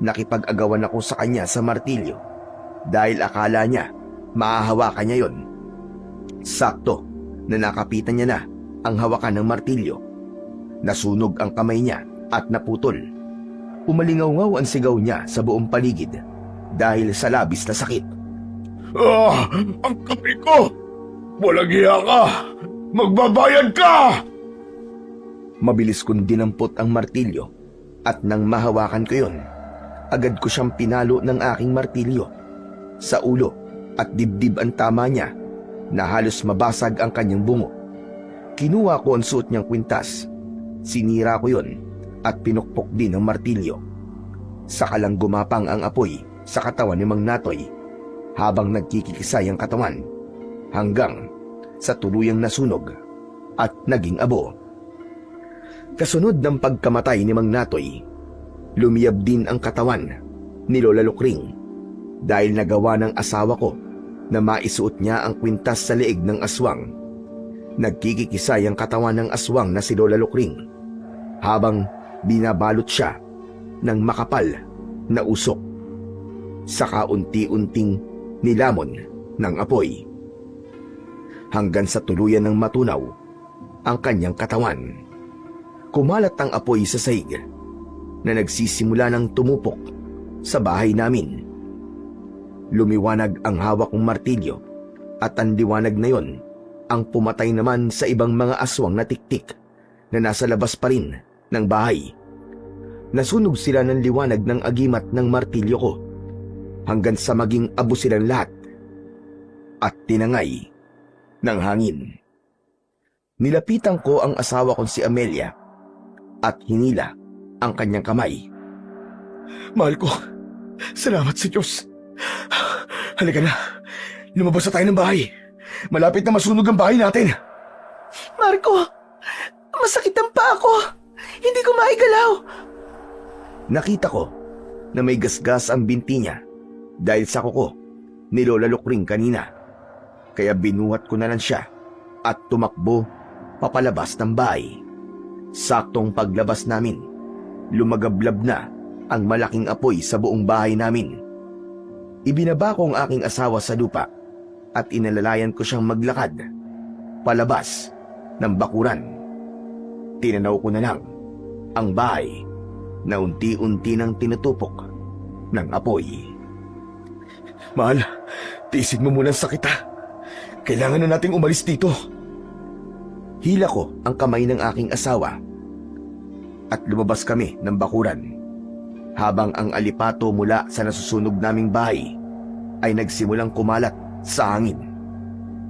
Nakipag-agawan ako sa kanya sa martilyo dahil akala niya maahawakan niya yon. Sakto na nakapitan niya na ang hawakan ng martilyo. Nasunog ang kamay niya at naputol. Umalingaw-ngaw ang sigaw niya sa buong paligid dahil sa labis na sakit. Ang kamay ko! Walang hiya ka! Magbabayad ka! Mabilis kong dinampot ang martilyo at nang mahawakan ko yon, agad ko siyang pinalo ng aking martilyo. Sa ulo at dibdib ang tama niya na halos mabasag ang kanyang bungo. Kinuha ko ang suot niyang kwintas. Sinira ko yon at pinukpok din ang martilyo. Saka lang gumapang ang apoy sa katawan ni Mang Natoy habang nagkikikisay ang katawan hanggang sa tuluyang nasunog at naging abo. Kasunod ng pagkamatay ni Mang Natoy, lumiyab din ang katawan ni Lola Lokring dahil nagawa ng asawa ko na maisuot niya ang kwintas sa leeg ng aswang. Nagkikikisay ang katawan ng aswang na si Lola Lokring habang binabalot siya ng makapal na usok. Saka unti-unting nilamon ng apoy hanggang sa tuluyan ng matunaw ang kanyang katawan. Kumalat ang apoy sa sahig na nagsisimula ng tumupok sa bahay namin. Lumiwanag ang hawak kong martilyo at ang liwanag na yon ang pumatay naman sa ibang mga aswang na tiktik na nasa labas pa rin ng bahay. Nasunog sila ng liwanag ng agimat ng martilyo ko hanggang sa maging abo silang lahat at tinangay ng hangin. Nilapitan ko ang asawa kong si Amelia at hinila ang kanyang kamay. Mahal ko, salamat sa Diyos. Halika na, lumabas na tayo ng bahay. Malapit na masunog ang bahay natin. Marco, masakit ang paa ko. Hindi ko maigalaw. Nakita ko na may gasgas ang binti niya dahil sa kuko ni Lola Lukring kanina. Kaya binuhat ko na lang siya at tumakbo papalabas ng bahay. Saktong paglabas namin, lumagablab na ang malaking apoy sa buong bahay namin. Ibinaba ko ang aking asawa sa lupa at inalalayan ko siyang maglakad palabas ng bakuran. Tinanaw ko na lang ang bahay na unti-unti nang tinutupok ng apoy. Mahal, tiisin mo muna ang sakit ha. Kailangan na nating umalis dito. Hila ko ang kamay ng aking asawa at lumabas kami ng bakuran habang ang alipato mula sa nasusunog naming bahay ay nagsimulang kumalat sa hangin.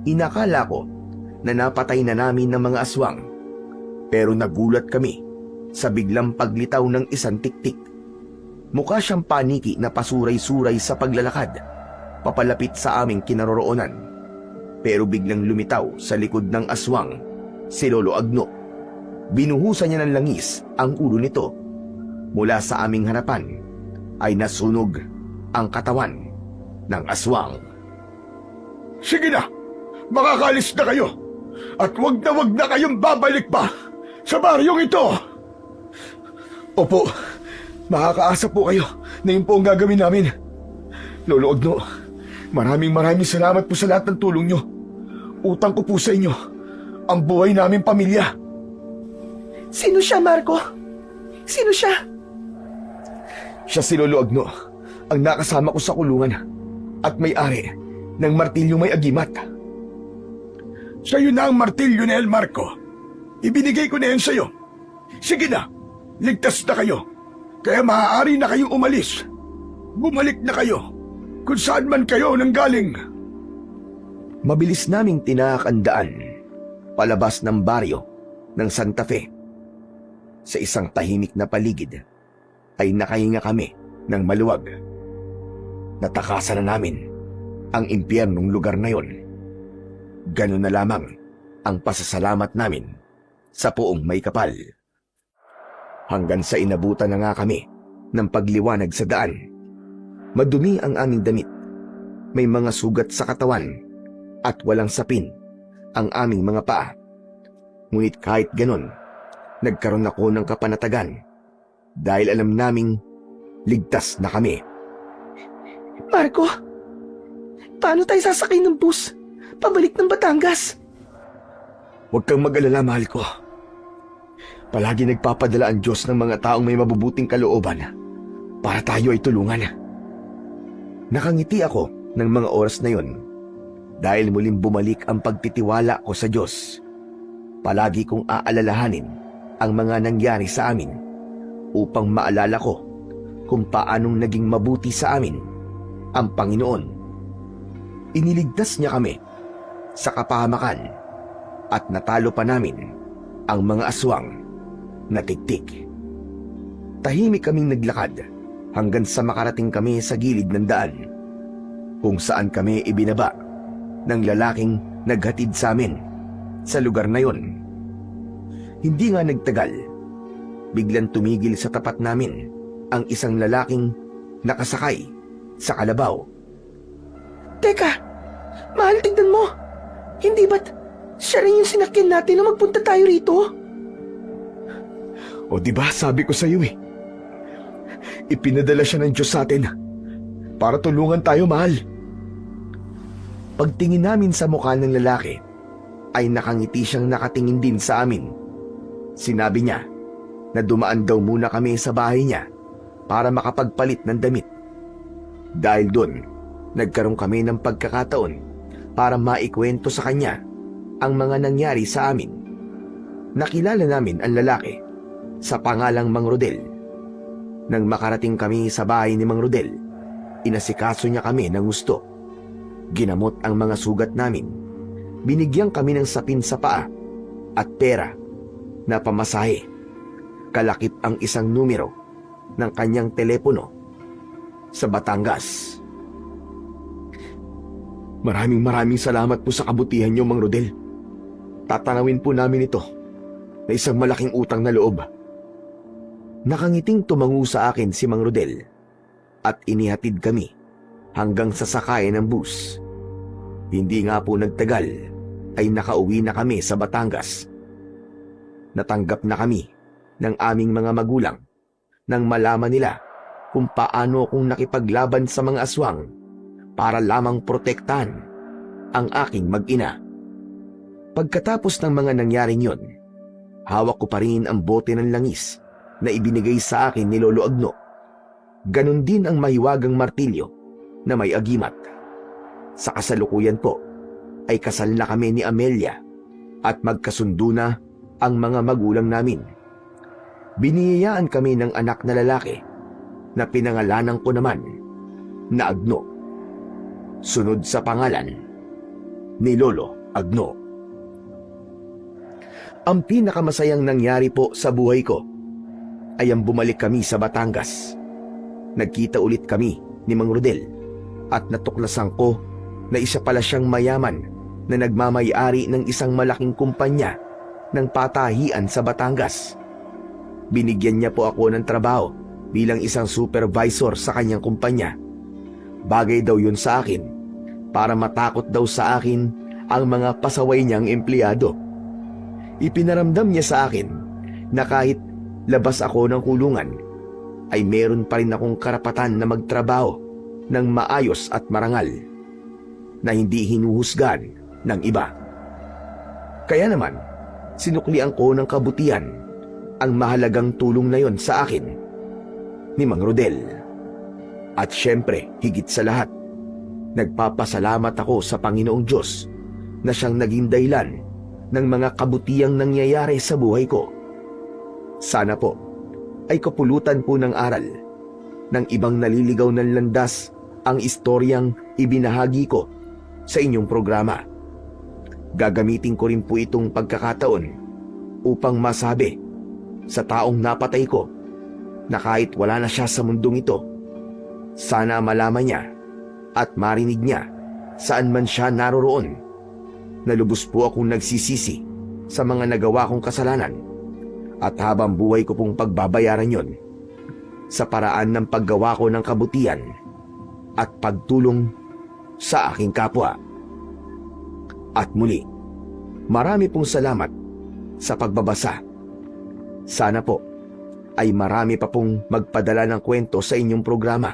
Inakala ko na napatay na namin ng mga aswang, pero nagulat kami sa biglang paglitaw ng isang tiktik. Mukha siyang paniki na pasuray-suray sa paglalakad papalapit sa aming kinaroroonan, pero biglang lumitaw sa likod ng aswang si Lolo Agno. Binuhusan niya ng langis ang ulo nito. Mula sa aming harapan ay nasunog ang katawan ng aswang. Sige na, makakalis na kayo. At wag na kayong babalik pa sa baryong ito. Opo, makakaasa po kayo na yun po ang gagawin namin. Lolo Agno, maraming salamat po sa lahat ng tulong nyo. Utang ko po sa inyo ang buhay naming pamilya. Sino siya, Marco? Sino siya? Siya si Lolo Agno, ang nakasama ko sa kulungan at may-ari ng martilyo may agimat. Sa'yo na ang martilyo ni El Marco. Ibinigay ko na yan sa'yo. Sige na, ligtas na kayo. Kaya maaari na kayong umalis. Bumalik na kayo kung saan man kayo nanggaling. Mabilis naming tinaak ang daan palabas ng baryo ng Santa Fe. Sa isang tahimik na paligid ay nakahinga kami ng maluwag. Natakasan na namin ang impyernong lugar na yon. Ganun na lamang ang pasasalamat namin sa Poong May Kapal. Hanggang sa inabutan na nga kami ng pagliwanag sa daan. Madumi ang aming damit. May mga sugat sa katawan at walang sapin ang aming mga paa. Ngunit kahit ganon, nagkaroon ako ng kapanatagan dahil alam naming ligtas na kami. Marco, paano tayo sasakay ng bus pabalik ng Batangas? Huwag kang mag-alala, mahal ko. Palagi nagpapadala ang Diyos ng mga taong may mabubuting kalooban para tayo ay tulungan. Nakangiti ako ng mga oras na yon dahil muling bumalik ang pagtitiwala ko sa Diyos. Palagi kong aalalahanin ang mga nangyari sa amin upang maalala ko kung paanong naging mabuti sa amin ang Panginoon. Iniligtas niya kami sa kapahamakan at natalo pa namin ang mga aswang na tiktik. Tahimik kaming naglakad hanggang sa makarating kami sa gilid ng daan kung saan kami ibinaba ng lalaking naghatid sa amin sa lugar na yon. Hindi nga nagtagal, biglang tumigil sa tapat namin ang isang lalaking nakasakay sa kalabaw. Teka, mahal, tignan mo. Hindi ba't siya rin yung sinakyan natin na magpunta tayo rito? O diba sabi ko sa iyo ipinadala siya ng Diyos sa atin para tulungan tayo, mahal. Pagtingin namin sa mukha ng lalaki, ay nakangiti siyang nakatingin din sa amin. Sinabi niya na dumaan daw muna kami sa bahay niya para makapagpalit ng damit. Dahil doon, nagkaroon kami ng pagkakataon para maikwento sa kanya ang mga nangyari sa amin. Nakilala namin ang lalaki sa pangalang Mang Rodel. Nang makarating kami sa bahay ni Mang Rodel, inasikaso niya kami ng gusto. Ginamot ang mga sugat namin. Binigyan kami ng sapin sa paa at pera na pamasahe, kalakip ang isang numero ng kanyang telepono sa Batangas. Maraming salamat po sa kabutihan niyo, Mang Rodel. Tatanawin po namin ito na isang malaking utang na loob. Nakangiting tumango sa akin si Mang Rodel at inihatid kami hanggang sa sakayan ng bus. Hindi nga po nagtagal ay nakauwi na kami sa Batangas. Natanggap na kami ng aming mga magulang nang malaman nila kung paano akong nakipaglaban sa mga aswang para lamang protektahan ang aking mag-ina. Pagkatapos ng mga nangyaring yon, hawak ko pa rin ang bote ng langis na ibinigay sa akin ni Lolo Agno. Ganon din ang mahiwagang martilyo na may agimat. Sa kasalukuyan po ay kasal na kami ni Amelia at magkasundo na ang mga magulang namin. Biniyayaan kami ng anak na lalaki na pinangalanan ko naman na Agno. Sunod sa pangalan ni Lolo Agno. Ang pinakamasayang nangyari po sa buhay ko ay ang bumalik kami sa Batangas. Nagkita ulit kami ni Mang Rodel at natuklasan ko na isa pala siyang mayaman na nagmamay-ari ng isang malaking kumpanya ng patahian sa Batangas. Binigyan niya po ako ng trabaho bilang isang supervisor sa kanyang kumpanya. Bagay daw yun sa akin para matakot daw sa akin ang mga pasaway niyang empleyado. Ipinaramdam niya sa akin na kahit labas ako ng kulungan ay meron pa rin akong karapatan na magtrabaho ng maayos at marangal na hindi hinuhusgan ng iba. Kaya naman, sinuklian ko ng kabutihan ang mahalagang tulong na yon sa akin ni Mang Rodel. At syempre, higit sa lahat, nagpapasalamat ako sa Panginoong Diyos na siyang naging dahilan ng mga kabutihang nangyayari sa buhay ko. Sana po ay kapulutan po ng aral ng ibang naliligaw ng landas ang istoryang ibinahagi ko sa inyong programa. Gagamitin ko rin po itong pagkakataon upang masabi sa taong napatay ko na kahit wala na siya sa mundong ito, sana malaman niya at marinig niya saan man siya naroroon na lubos po akong nagsisisi sa mga nagawa kong kasalanan at habang buhay ko pong pagbabayaran yon sa paraan ng paggawa ko ng kabutihan at pagtulong sa aking kapwa. At muli, marami pong salamat sa pagbabasa. Sana po ay marami pa pong magpadala ng kwento sa inyong programa.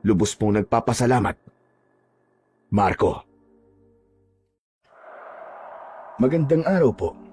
Lubos pong nagpapasalamat, Marco. Magandang araw po.